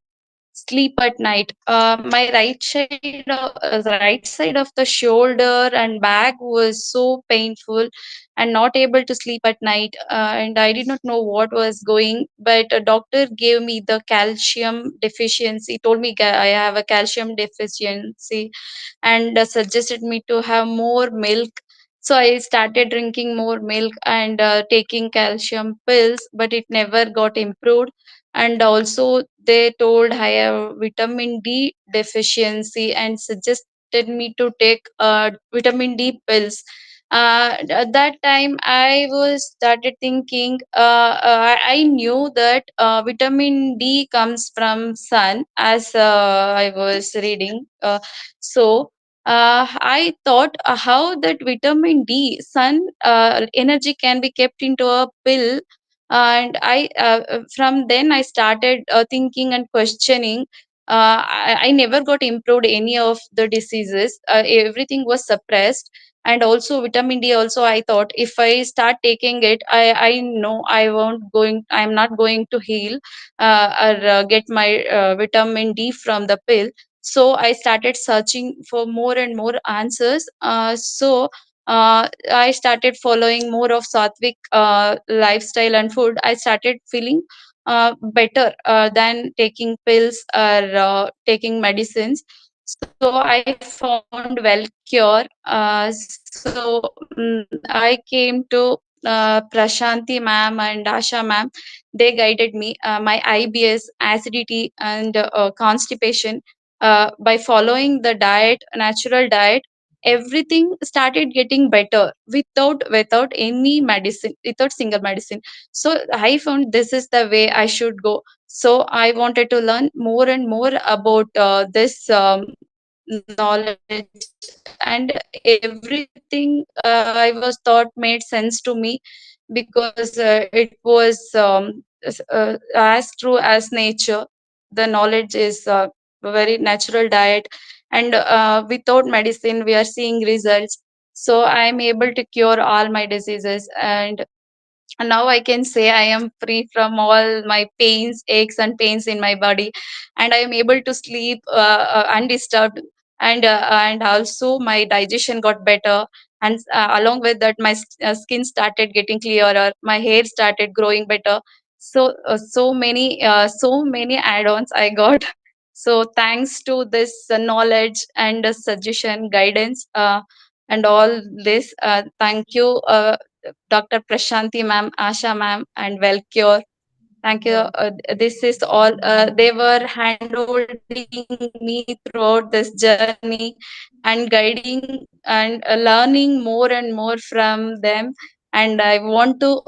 sleep at night. Right side of the shoulder and back was so painful, and not able to sleep at night. And I did not know what was going, but a doctor gave me the calcium deficiency. Told me I have a calcium deficiency, and suggested me to have more milk. So I started drinking more milk and taking calcium pills, but it never got improved. And also, they told I have vitamin D deficiency and suggested me to take vitamin D pills. At that time, I was started thinking. I knew that vitamin D comes from sun, as I was reading. So I thought how that vitamin D, sun energy can be kept into a pill. And I from then I started thinking and questioning. I never got improved any of the diseases. Everything was suppressed. And also vitamin D also, I thought if I start taking it, I know I'm not going to heal or get my vitamin D from the pill. So I started searching for more and more answers. I started following more of sattvic lifestyle and food. I started feeling better than taking pills or taking medicines. So I found Wellcure. I came to Prashanti ma'am and Asha ma'am. They guided me. My IBS, acidity, and constipation, by following the diet, natural diet. everything started getting better without any medicine, without single medicine. So I found this is the way I should go. So I wanted to learn more and more about this knowledge, and everything I was taught made sense to me, because it was as true as nature. The knowledge is a very natural diet, and without medicine we are seeing results. So I am able to cure all my diseases, and now I can say I am free from all my pains, aches, and pains in my body, and I am able to sleep undisturbed. And also my digestion got better, and along with that, my skin started getting clearer, my hair started growing better. So so many add-ons I got. So thanks to this knowledge and suggestion, guidance, and all this, thank you. Dr. Prashanti ma'am, Asha ma'am, and Wellcure. Thank you. This is all. They were handholding me throughout this journey and guiding and learning more and more from them. And I want to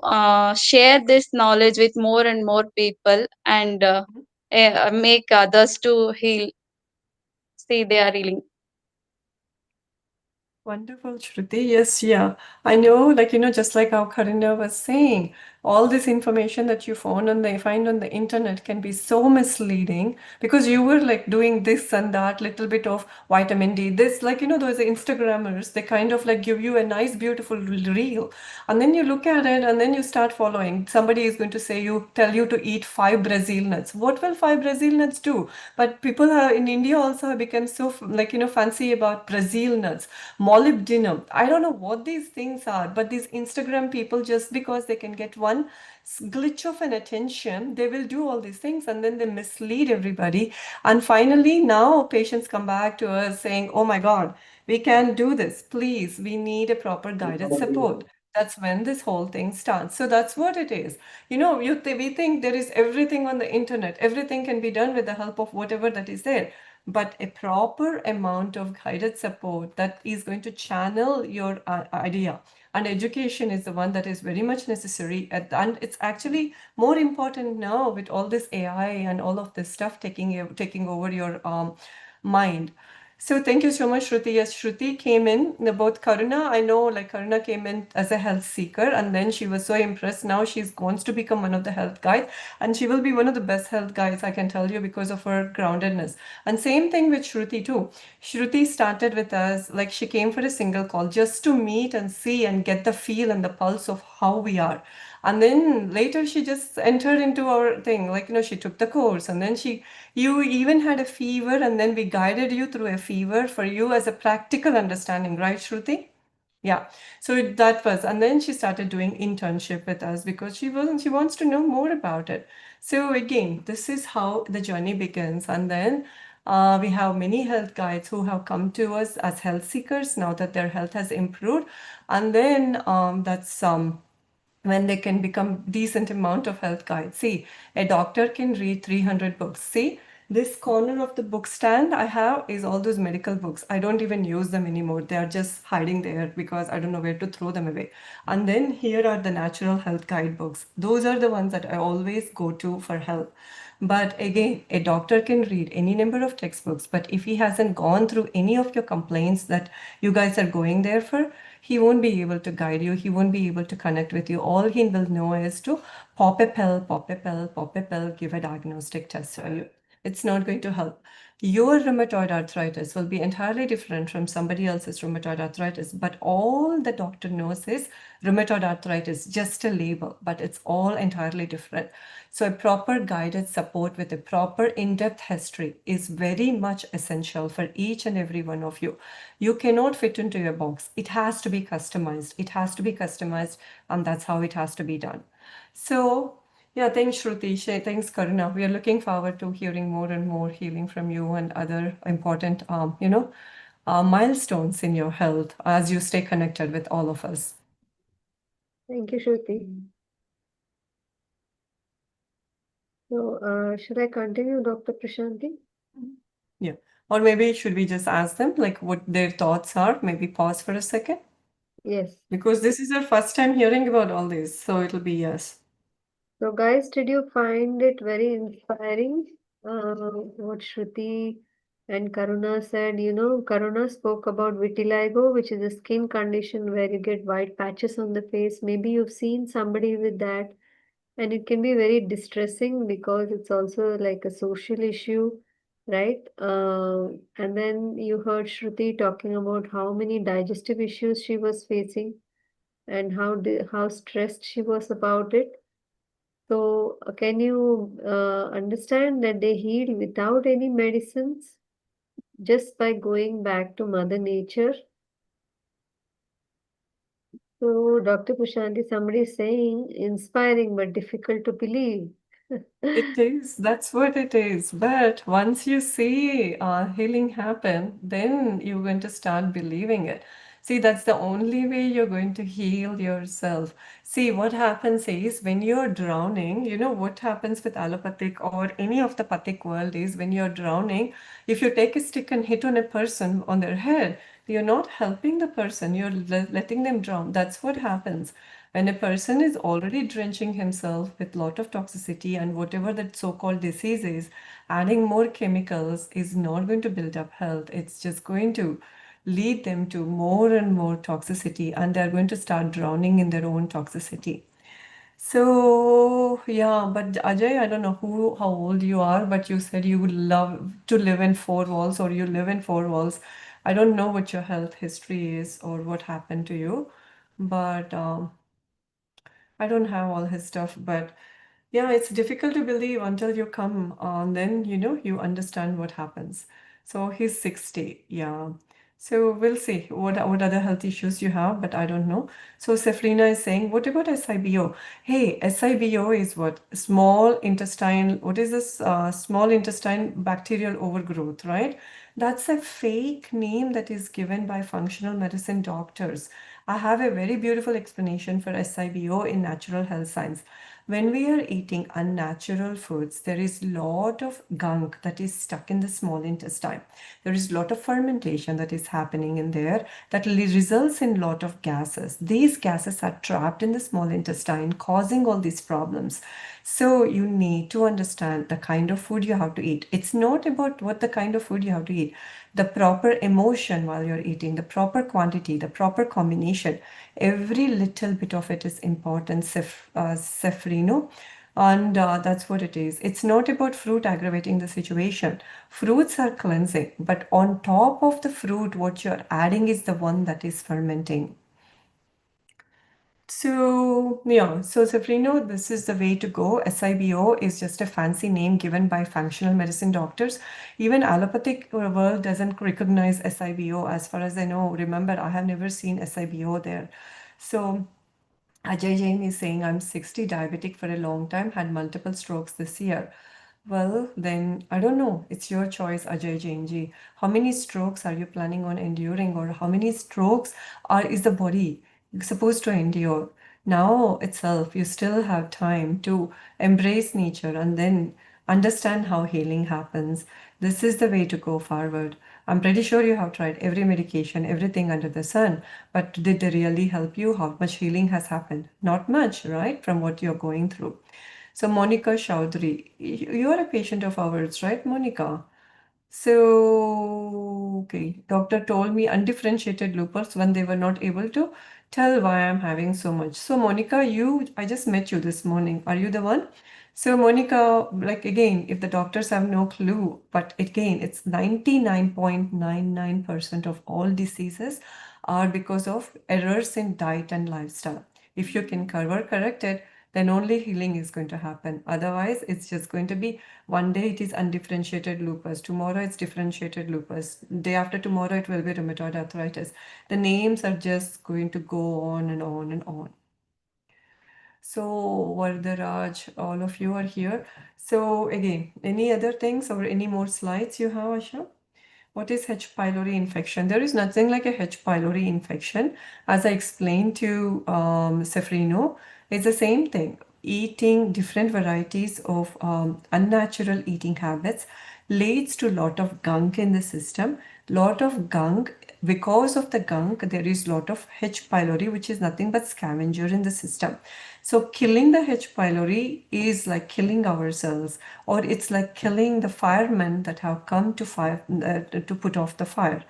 share this knowledge with more and more people, and make others to heal. See, they are healing. Wonderful, Shruti. Yes, yeah. I know, like, just like how Karina was saying, all this information that you find on the internet can be so misleading because you were like doing this and that little bit of vitamin D. This, like, those Instagrammers, they kind of like give you a nice, beautiful reel. And then you look at it and then you start following. Somebody is going to tell you to eat 5 Brazil nuts. What will 5 Brazil nuts do? But people in India also have become so like, fancy about Brazil nuts, molybdenum. I don't know what these things are, but these Instagram people, just because they can get one glitch of an attention, they will do all these things and then they mislead everybody. And finally, now patients come back to us saying, oh my God, we can't do this. Please, we need a proper guided support. That's when this whole thing starts. So that's what it is. We think there is everything on the internet. Everything can be done with the help of whatever that is there. But a proper amount of guided support that is going to channel your idea. And education is the one that is very much necessary. And it's actually more important now with all this AI and all of this stuff taking over your mind. So thank you so much, Shruti. Yes, Shruti came in about Karuna. I know like Karuna came in as a health seeker and then she was so impressed. Now she wants to become one of the health guides and she will be one of the best health guides, I can tell you, because of her groundedness. And same thing with Shruti too. Shruti started with us, like she came for a single call just to meet and see and get the feel and the pulse of how we are. And then later she just entered into our thing, like, she took the course and then you even had a fever and then we guided you through a fever for you as a practical understanding, right, Shruti? Yeah. So that was, and then she started doing internship with us because she wants to know more about it. So again, this is how the journey begins. And then we have many health guides who have come to us as health seekers now that their health has improved. And then that's when they can become decent amount of health guides. See, a doctor can read 300 books. See, this corner of the book stand I have is all those medical books. I don't even use them anymore. They are just hiding there because I don't know where to throw them away. And then here are the natural health guide books. Those are the ones that I always go to for help. But again, a doctor can read any number of textbooks, but if he hasn't gone through any of your complaints that you guys are going there for, he won't be able to guide you. He won't be able to connect with you. All he will know is to pop a pill, pop a pill, pop a pill, give a diagnostic test for you. It's not going to help. Your rheumatoid arthritis will be entirely different from somebody else's rheumatoid arthritis, but all the doctor knows is rheumatoid arthritis, just a label, but it's all entirely different. So, a proper guided support with a proper in depth history is very much essential for each and every one of you. You cannot fit into your box, it has to be customized. It has to be customized, and that's how it has to be done. So, yeah, thanks, Shruti. Thanks, Karuna. We are looking forward to hearing more and more healing from you and other important, milestones in your health as you stay connected with all of us. Thank you, Shruti. So, should I continue, Dr. Prashanti? Yeah. Or maybe should we just ask them like what their thoughts are? Maybe pause for a second. Yes. Because this is our first time hearing about all this, so it'll be yes. So, guys, did you find it very inspiring? What Shruti and Karuna said, Karuna spoke about vitiligo, which is a skin condition where you get white patches on the face. Maybe you've seen somebody with that, and it can be very distressing because it's also like a social issue, right? And then you heard Shruti talking about how many digestive issues she was facing and how stressed she was about it. So, can you understand that they heal without any medicines just by going back to Mother Nature? So, Dr. Prashanti, somebody is saying inspiring but difficult to believe. It is, that's what it is. But once you see healing happen, then you're going to start believing it. See, that's the only way you're going to heal yourself. See, what happens is when you're drowning, you know what happens with allopathic or any of the pathic world is when you're drowning, if you take a stick and hit on a person on their head, you're not helping the person, you're letting them drown. That's what happens. When a person is already drenching himself with lot of toxicity and whatever that so-called disease is, adding more chemicals is not going to build up health. It's just going to lead them to more and more toxicity, and they're going to start drowning in their own toxicity. So yeah, but Ajay, I don't know how old you are, but you said you would love to live in four walls, or you live in four walls. I don't know what your health history is or what happened to you, but I don't have all his stuff, but yeah, it's difficult to believe until you come on, then you understand what happens. So he's 60, yeah. So we'll see what other health issues you have, but I don't know. So Sefrina is saying, what about SIBO? Hey, SIBO is what? Small intestine, what is this? Small intestine bacterial overgrowth, right? That's a fake name that is given by functional medicine doctors. I have a very beautiful explanation for SIBO in natural health science. When we are eating unnatural foods, there is a lot of gunk that is stuck in the small intestine. There is a lot of fermentation that is happening in there that results in a lot of gases. These gases are trapped in the small intestine, causing all these problems. So you need to understand the kind of food you have to eat. It's not about what the kind of food you have to eat. The proper emotion while you're eating, the proper quantity, the proper combination, every little bit of it is important, Sefrino. And that's what it is. It's not about fruit aggravating the situation. Fruits are cleansing, but on top of the fruit, what you're adding is the one that is fermenting. So, yeah, so Safrino, this is the way to go. SIBO is just a fancy name given by functional medicine doctors. Even allopathic world doesn't recognize SIBO as far as I know. Remember, I have never seen SIBO there. So, Ajay Jain is saying, I'm 60, diabetic for a long time, had multiple strokes this year. Well, then I don't know. It's your choice, Ajay Jain ji. How many strokes are you planning on enduring, or how many strokes is the body supposed to endure? Now itself, you still have time to embrace nature and then understand how healing happens. This is the way to go forward. I'm pretty sure you have tried every medication, everything under the sun, but did they really help you? How much healing has happened? Not much, right? From what you're going through. So, Monica Chaudhary, you are a patient of ours, right, Monica? So, okay, doctor told me undifferentiated lupus when they were not able to tell why I'm having so much. So, Monica, I just met you this morning. Are you the one? So, Monica, like again, if the doctors have no clue, but again, it's 99.99% of all diseases are because of errors in diet and lifestyle. If you can correct it, then only healing is going to happen. Otherwise, it's just going to be one day it is undifferentiated lupus, tomorrow it's differentiated lupus, day after tomorrow it will be rheumatoid arthritis. The names are just going to go on and on and on. So, Vardaraj, all of you are here. So, again, any other things or any more slides you have, Asha? What is H. pylori infection? There is nothing like a H. pylori infection. As I explained to Sefrino, it's the same thing. eating different varieties of unnatural eating habits leads to a lot of gunk in the system. Lot of gunk. Because of the gunk, there is lot of H. pylori, which is nothing but scavenger in the system. So killing the H. pylori is like killing ourselves, or it's like killing the firemen that have come to to put off the fire.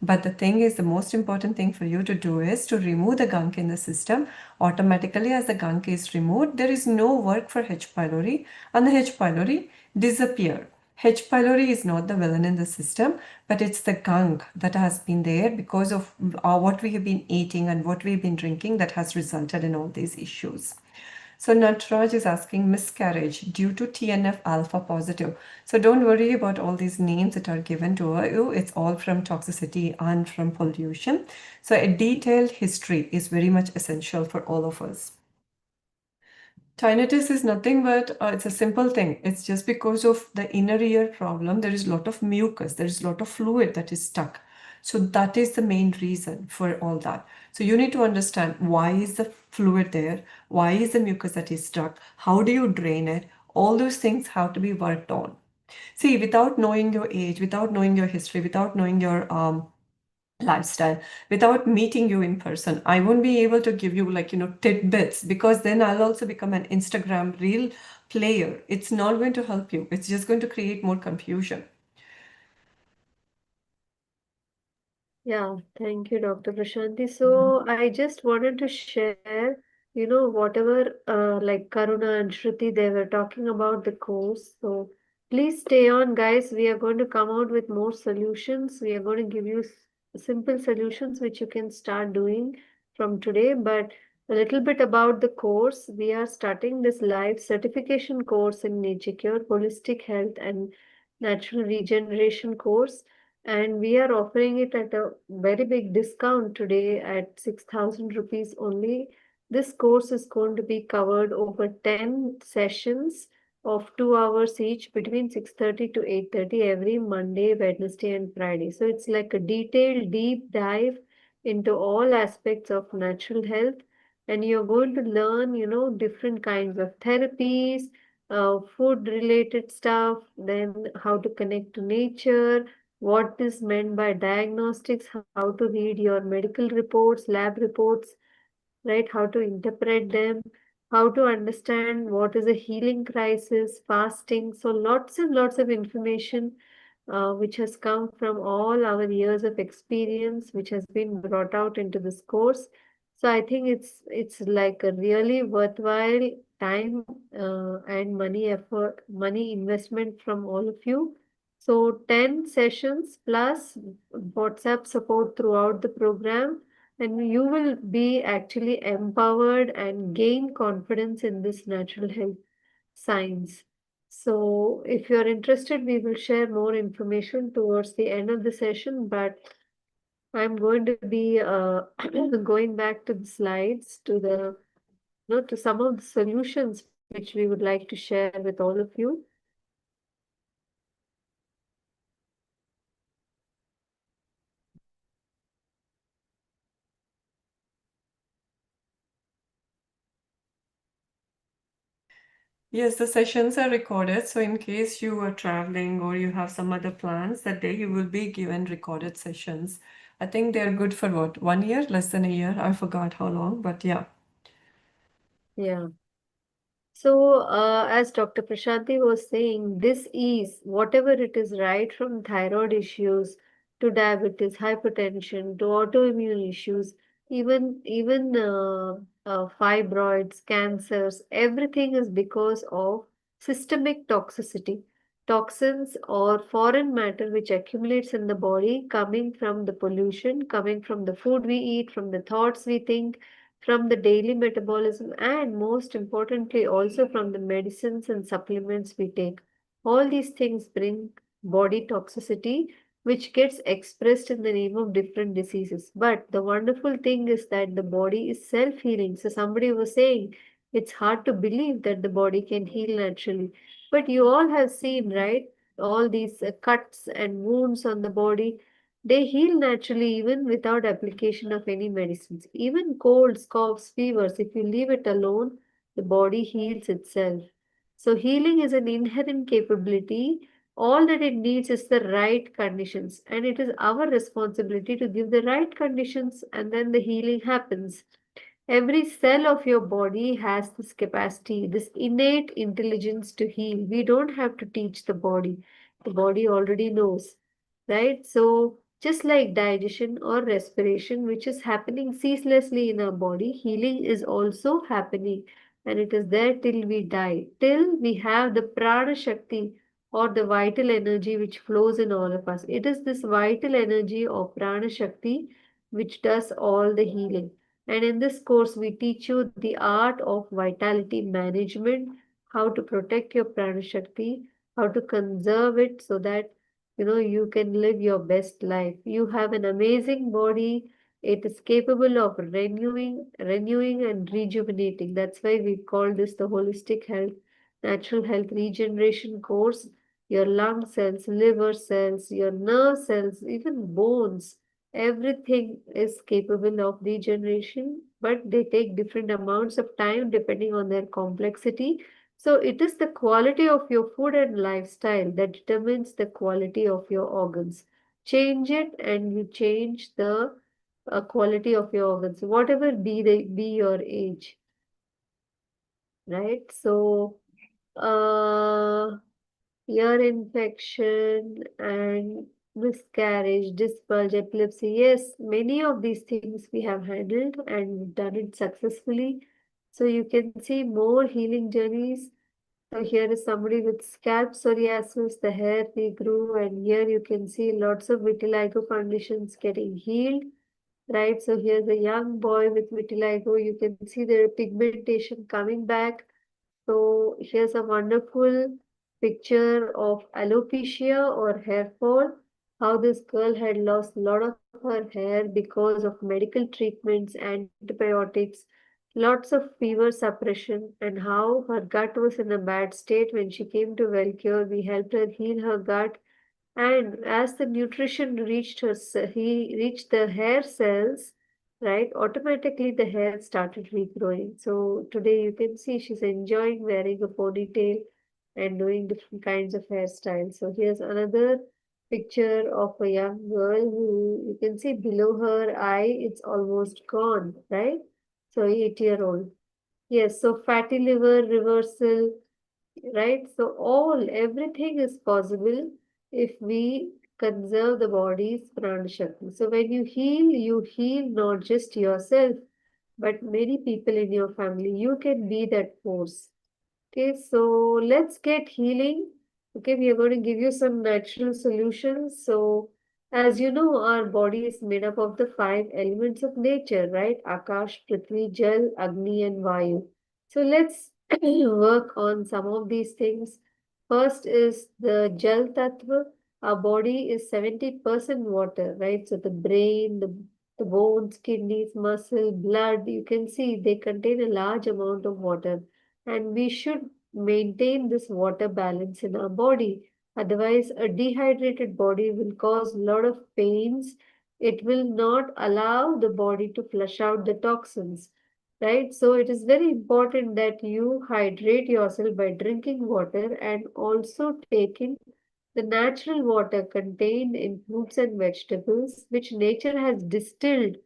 But the thing is, the most important thing for you to do is to remove the gunk in the system. Automatically, as the gunk is removed, there is no work for H. pylori, and the H. pylori disappear. H. pylori is not the villain in the system, but it's the gunk that has been there because of what we have been eating and what we've been drinking that has resulted in all these issues. So Natraj is asking miscarriage due to TNF alpha positive. So don't worry about all these names that are given to you. It's all from toxicity and from pollution. So a detailed history is very much essential for all of us. Tinnitus is nothing but it's a simple thing. It's just because of the inner ear problem. There is a lot of mucus. There is a lot of fluid that is stuck. So that is the main reason for all that. So you need to understand why is the fluid there? Why is the mucus that is stuck? How do you drain it? All those things have to be worked on. See, without knowing your age, without knowing your history, without knowing your lifestyle, without meeting you in person, I won't be able to give you like tidbits, because then I'll also become an Instagram reel player. It's not going to help you. It's just going to create more confusion. Yeah, thank you, Dr. Prashanti. So I just wanted to share, whatever like Karuna and Shruti, they were talking about the course. So please stay on, guys. We are going to come out with more solutions. We are going to give you simple solutions which you can start doing from today. But a little bit about the course. We are starting this live certification course in Nature Cure, Holistic Health and Natural Regeneration course, and we are offering it at a very big discount today at 6,000 rupees only. This course is going to be covered over 10 sessions of 2 hours each between 6:30 to 8:30 every Monday, Wednesday, and Friday. So it's like a detailed deep dive into all aspects of natural health, and you're going to learn, different kinds of therapies, food related stuff, then how to connect to nature, what is meant by diagnostics, how to read your medical reports, lab reports, right? How to interpret them, how to understand what is a healing crisis, fasting. So lots and lots of information which has come from all our years of experience, which has been brought out into this course. So I think it's like a really worthwhile time and money investment from all of you. So 10 sessions plus WhatsApp support throughout the program, and you will be actually empowered and gain confidence in this natural health science. So if you're interested, we will share more information towards the end of the session, but I'm going to be going back to the slides, to the to some of the solutions which we would like to share with all of you. Yes, the sessions are recorded. So in case you are traveling or you have some other plans, that day you will be given recorded sessions. I think they're good for what, 1 year, less than a year. I forgot how long, but yeah. Yeah. So, as Dr. Prashanti was saying, this is whatever it is, right from thyroid issues to diabetes, hypertension to autoimmune issues, even fibroids, cancers, everything is because of systemic toxicity, toxins or foreign matter which accumulates in the body, coming from the pollution, coming from the food we eat, from the thoughts we think, from the daily metabolism, and most importantly also from the medicines and supplements we take. All these things bring body toxicity which gets expressed in the name of different diseases. But the wonderful thing is that the body is self-healing. So somebody was saying it's hard to believe that the body can heal naturally, but you all have seen, right, all these cuts and wounds on the body, they heal naturally even without application of any medicines. Even colds, coughs, fevers, if you leave it alone, the body heals itself. So healing is an inherent capability. All that it needs is the right conditions, and it is our responsibility to give the right conditions, and then the healing happens. Every cell of your body has this capacity, this innate intelligence to heal. We don't have to teach the body already knows, right? So, just like digestion or respiration, which is happening ceaselessly in our body, healing is also happening, and it is there till we die, till we have the prana shakti or the vital energy which flows in all of us. It is this vital energy or prana shakti which does all the healing. And in this course, we teach you the art of vitality management, how to protect your prana shakti, how to conserve it so that you can live your best life. You have an amazing body. It is capable of renewing and rejuvenating. That's why we call this the holistic health, natural health regeneration course. Your lung cells, liver cells, your nerve cells, even bones, everything is capable of regeneration, but they take different amounts of time depending on their complexity. So it is the quality of your food and lifestyle that determines the quality of your organs. Change it and you change the quality of your organs, whatever be your age, right? So uh, ear infection and miscarriage, discharge, epilepsy. Yes, many of these things we have handled and we've done it successfully. So you can see more healing journeys. So here is somebody with scalp psoriasis, the hair regrew, and here you can see lots of vitiligo conditions getting healed. Right, so here's a young boy with vitiligo. You can see the pigmentation coming back. So here's a wonderful picture of alopecia or hair fall. How this girl had lost a lot of her hair because of medical treatments, antibiotics, lots of fever suppression, and how her gut was in a bad state. When she came to Wellcure, we helped her heal her gut, and as the nutrition reached he reached the hair cells, right, automatically the hair started regrowing. So today you can see she's enjoying wearing a ponytail and doing different kinds of hairstyles. So here's another picture of a young girl who you can see below her eye, it's almost gone, right? So 8-year-old. Yes, so fatty liver reversal, right? So everything is possible if we conserve the body's prana shakti. So when you heal not just yourself, but many people in your family. You can be that force. Okay, so let's get healing. Okay, we are going to give you some natural solutions. So, as you know, our body is made up of the 5 elements of nature, right? Akash, Prithvi, Jal, Agni, and Vayu. So, let's work on some of these things. First is the Jal Tattva. Our body is 70% water, right? So, the brain, the bones, kidneys, muscle, blood, you can see they contain a large amount of water, and we should maintain this water balance in our body. Otherwise, a dehydrated body will cause a lot of pains. It will not allow the body to flush out the toxins, right? So it is very important that you hydrate yourself by drinking water and also taking the natural water contained in fruits and vegetables, which nature has distilled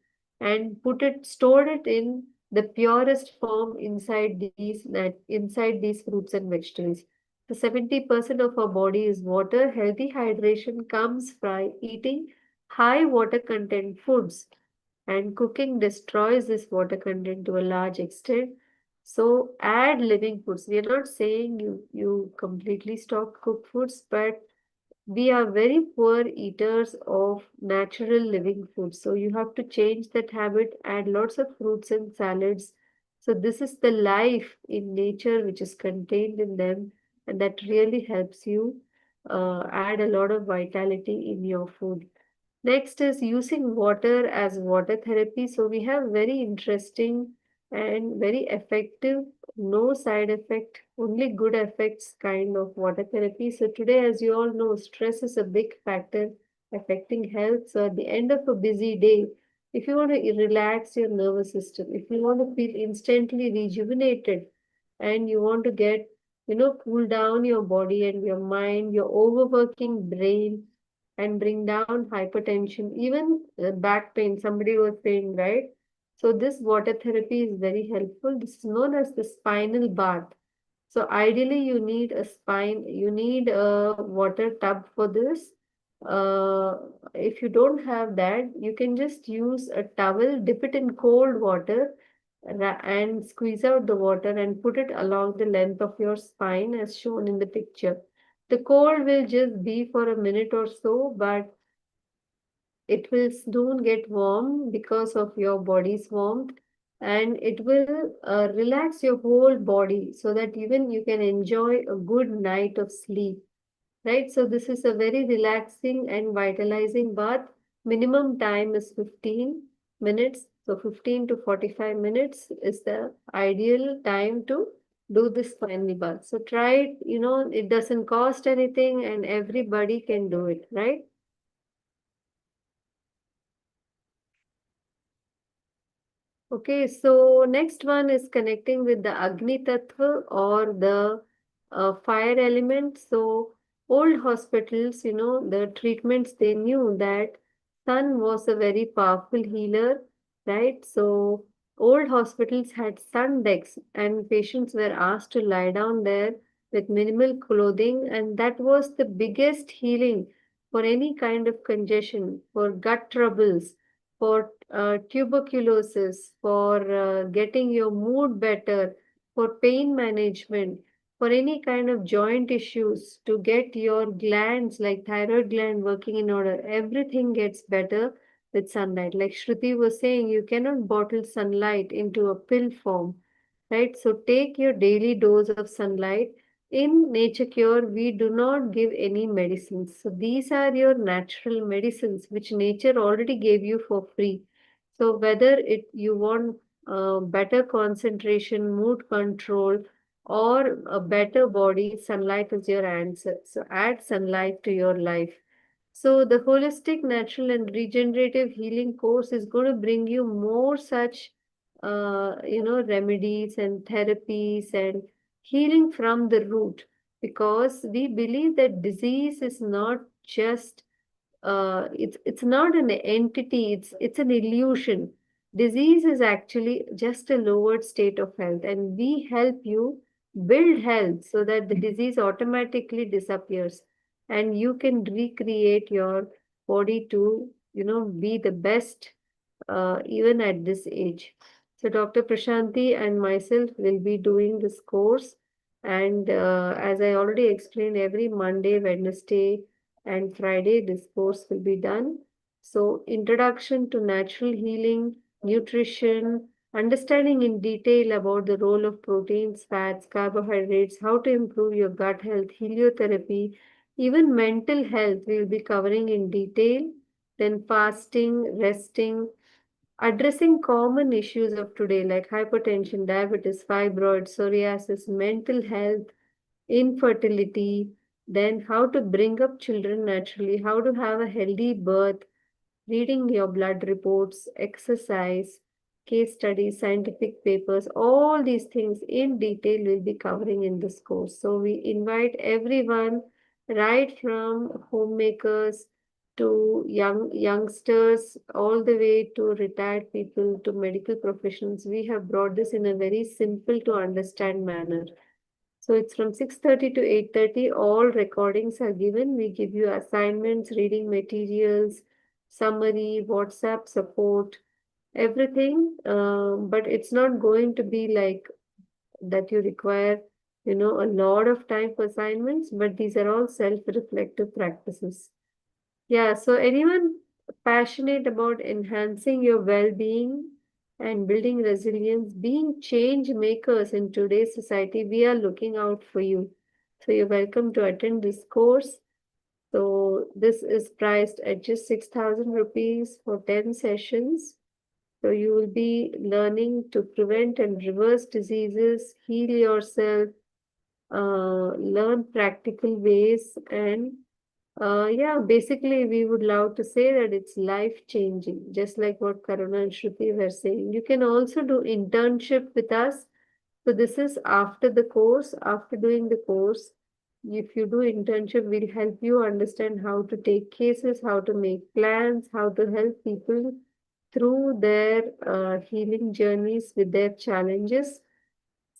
and stored it in the purest form inside these fruits and vegetables. The 70% of our body is water. Healthy hydration comes by eating high water content foods, and cooking destroys this water content to a large extent. So add living foods. We are not saying you completely stop cooked foods, but we are very poor eaters of natural living food. So you have to change that habit, add lots of fruits and salads. So this is the life in nature which is contained in them, and that really helps you add a lot of vitality in your food. Next is using water as water therapy. So we have very interesting and very effective, no side effect, only good effects kind of water therapy. So today, as you all know, stress is a big factor affecting health. So at the end of a busy day, if you want to relax your nervous system, if you want to feel instantly rejuvenated, and you want to get, cool down your body and your mind, your overworking brain, and bring down hypertension, even back pain. Somebody was saying, right? So this water therapy is very helpful. This is known as the spinal bath. So ideally, you need a water tub for this. Uh, if you don't have that, you can just use a towel, dip it in cold water, and squeeze out the water and put it along the length of your spine as shown in the picture. The cold will just be for a minute or so, but it will soon get warm because of your body's warmth, and it will relax your whole body so that even you can enjoy a good night of sleep, right? So this is a very relaxing and vitalizing bath. Minimum time is 15 minutes. So 15 to 45 minutes is the ideal time to do this final bath. So try it, it doesn't cost anything and everybody can do it, right? Okay, so next one is connecting with the Agni Tattva or the fire element. So old hospitals, the treatments, they knew that sun was a very powerful healer, right? So old hospitals had sun decks and patients were asked to lie down there with minimal clothing, and that was the biggest healing for any kind of congestion, for gut troubles, for tuberculosis, for getting your mood better, for pain management, for any kind of joint issues, to get your glands like thyroid gland working in order. Everything gets better with sunlight. Like Shruti was saying, you cannot bottle sunlight into a pill form, right? So take your daily dose of sunlight. In Nature Cure, we do not give any medicines. So these are your natural medicines which nature already gave you for free. So whether you want better concentration, mood control, or a better body, sunlight is your answer. So add sunlight to your life. So the holistic, natural, and regenerative healing course is going to bring you more such, remedies and therapies and healing from the root, because we believe that disease is not just it's not an entity, it's an illusion. Disease is actually just a lowered state of health, and we help you build health so that the disease automatically disappears and you can recreate your body to be the best even at this age. So Dr. Prashanti and myself will be doing this course. And as I already explained, every Monday, Wednesday, and Friday, this course will be done. So introduction to natural healing, nutrition, understanding in detail about the role of proteins, fats, carbohydrates, how to improve your gut health, heliotherapy, even mental health we will be covering in detail. Then fasting, resting, addressing common issues of today like hypertension, diabetes, fibroids, psoriasis, mental health, infertility, then how to bring up children naturally, how to have a healthy birth, reading your blood reports, exercise, case studies, scientific papers, all these things in detail we'll be covering in this course. So we invite everyone, right from homemakers to youngsters, all the way to retired people to medical professionals. We have brought this in a very simple to understand manner. So it's from 6:30 to 8:30. All recordings are given. We give you assignments, reading materials, summary, WhatsApp support, everything. But it's not going to be like that you require, a lot of time for assignments, but these are all self-reflective practices. Yeah, so anyone passionate about enhancing your well-being and building resilience, being change makers in today's society, we are looking out for you. So you're welcome to attend this course. So this is priced at just 6,000 rupees for 10 sessions. So you will be learning to prevent and reverse diseases, heal yourself, learn practical ways, and yeah, basically, we would love to say that it's life changing, just like what Karuna and Shruti were saying. You can also do internship with us. So this is after the course. After doing the course, if you do internship, we'll help you understand how to take cases, how to make plans, how to help people through their healing journeys with their challenges.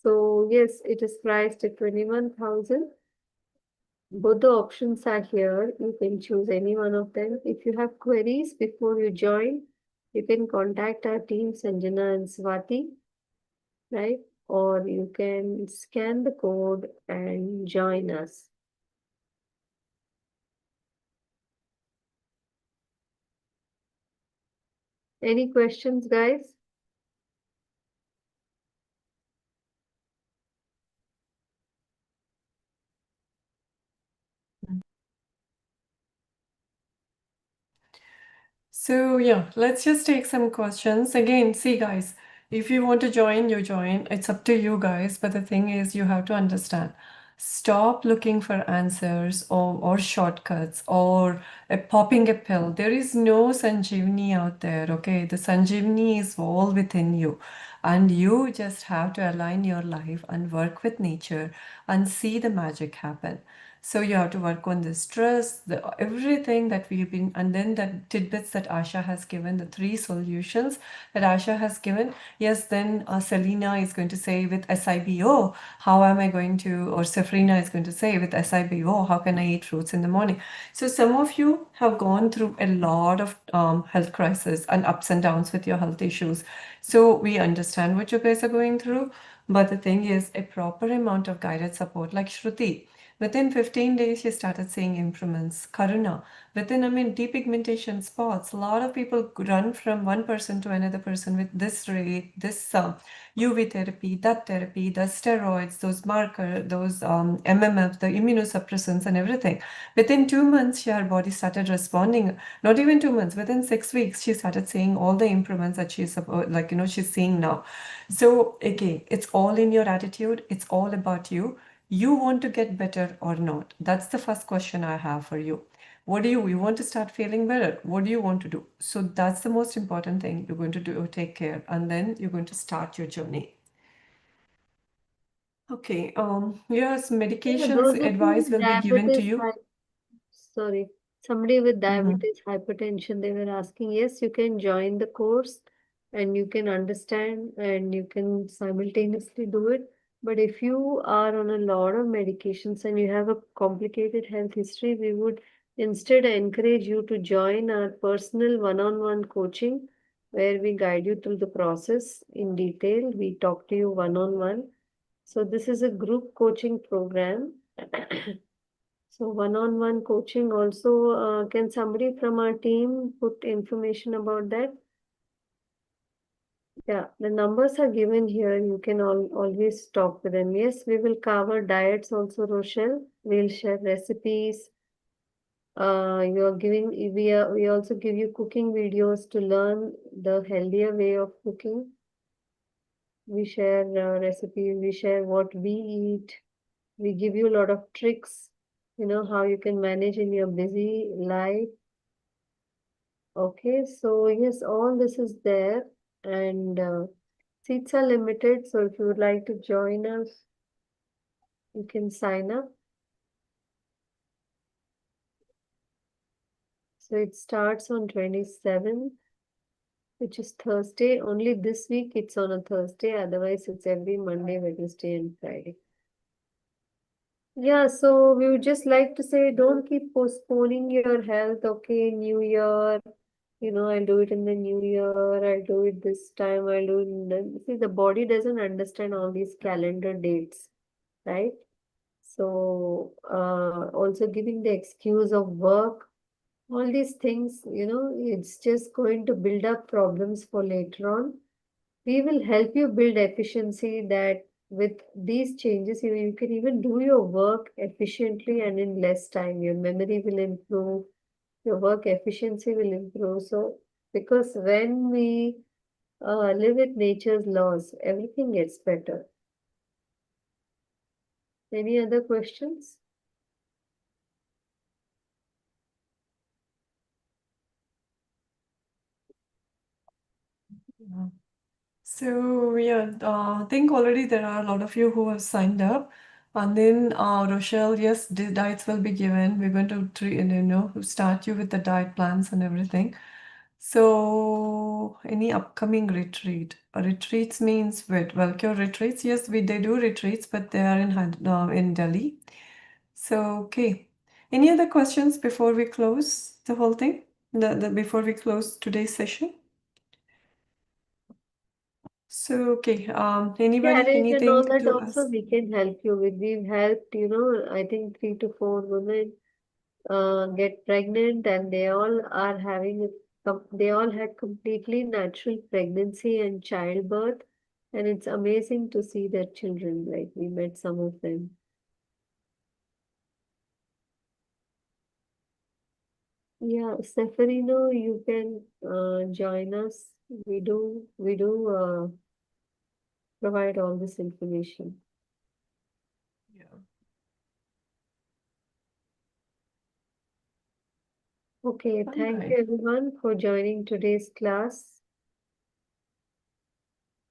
So yes, it is priced at 21,000. Both the options are here. You can choose any one of them. If you have queries before you join, you can contact our team, Sanjana and Swati, right? Or you can scan the code and join us. Any questions, guys? So yeah, let's just take some questions. Again, see guys, if you want to join, you join. It's up to you guys. But the thing is, you have to understand. Stop looking for answers or shortcuts or popping a pill. There is no Sanjeevani out there, okay? The Sanjeevani is all within you. And you just have to align your life and work with nature and see the magic happen. So you have to work on the stress, everything that we've been, and then the tidbits that Asha has given, the 3 solutions that Asha has given. Yes, then Selena is going to say with SIBO, how am I going to, or Safrina is going to say with SIBO, how can I eat fruits in the morning? So some of you have gone through a lot of health crisis and ups and downs with your health issues. So we understand what you guys are going through. But the thing is, a proper amount of guided support, like Shruti. Within 15 days, she started seeing improvements. Karuna, within, depigmentation spots. A lot of people run from one person to another person with this rate, this UV therapy, the steroids, those marker, those MMF, the immunosuppressants, and everything. Within 2 months, her body started responding. Not even 2 months, within 6 weeks, she started seeing all the improvements that she's seeing now. So again, it's all in your attitude. It's all about you. You want to get better or not? That's the first question I have for you. What do you want to start feeling better? What do you want to do? So that's the most important thing you're going to do, take care, and then you're going to start your journey. Okay, yes, Yeah, medications those of you advice with will be given to diabetes, you. sorry, somebody with Mhm. diabetes, hypertension, they were asking, yes, you can join the course and you can understand and you can simultaneously do it. But if you are on a lot of medications and you have a complicated health history, we would instead encourage you to join our personal one-on-one coaching where we guide you through the process in detail. We talk to you one-on-one. So this is a group coaching program. So one-on-one coaching also, can somebody from our team put information about that? Yeah, the numbers are given here. You can always talk with them. Yes, we will cover diets also, Rochelle. We'll share recipes. You're giving, we also give you cooking videos to learn the healthier way of cooking. We share recipes, we share what we eat. We give you a lot of tricks, how you can manage in your busy life. Okay, so yes, all this is there, and seats are limited. So if you would like to join us, you can sign up. So it starts on 27th, which is Thursday. Only this week it's on a Thursday. Otherwise, it's every Monday, Wednesday, and Friday. Yeah, so we would just like to say, don't keep postponing your health. Okay, New Year, I'll do it in the new year, I'll do it this time, I'll do it see, the body doesn't understand all these calendar dates, right? So, also giving the excuse of work, all these things, it's just going to build up problems for later on. We will help you build efficiency that with these changes, you can even do your work efficiently and in less time. Your memory will improve, your work efficiency will improve. So, because when we live with nature's laws, everything gets better. Any other questions? Yeah. So yeah, I think already there are a lot of you who have signed up. And then Rochelle, yes, the diets will be given. We're going to start you with the diet plans and everything. So any upcoming retreat? Retreats means with Wellcure retreats. Yes, they do retreats, but they are in Delhi. So okay. Any other questions before we close the whole thing? Before we close today's session? So, okay, anybody, Carriage and all anything that to also us? we can help you with. We've helped, I think 3 to 4 women get pregnant, and they all are having they all had completely natural pregnancy and childbirth, and it's amazing to see their children. Like we met some of them. Yeah, Seferino, you can join us. We do provide all this information. Yeah. Okay, All thank you right. everyone for joining today's class.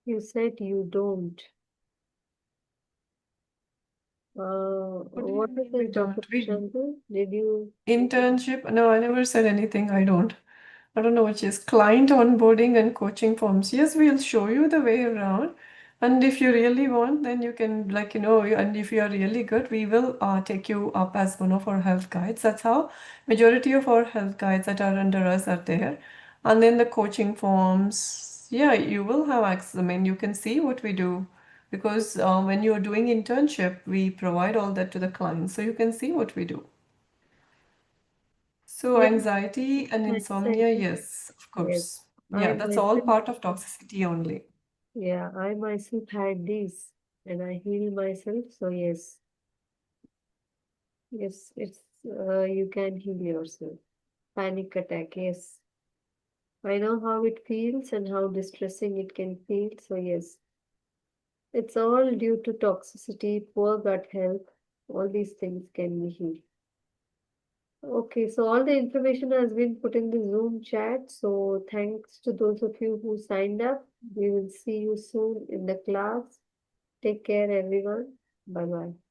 You said you don't. What do you What is mean we this, Dr. don't? We Prashanth? Did you? internship? No, I never said anything. I don't. I don't know what is client onboarding and coaching forms. Yes, we'll show you the way around. And if you really want, then you can, and if you are really good, we will take you up as one of our health guides. That's how majority of our health guides that are under us are there. And then the coaching forms, yeah, you will have access. I mean, you can see what we do because when you're doing internship, we provide all that to the clients, so you can see what we do. So Yeah, anxiety and insomnia, anxiety. yes, of Yes, course. I Yeah, that's all myself. part of toxicity only. Yeah, I myself had these, and I healed myself. So yes, yes, it's you can heal yourself. Panic attack. Yes, I know how it feels and how distressing it can feel. So yes, it's all due to toxicity, poor gut health. All these things can be healed. Okay, so all the information has been put in the Zoom chat. So thanks to those of you who signed up. We will see you soon in the class. Take care, everyone. Bye bye.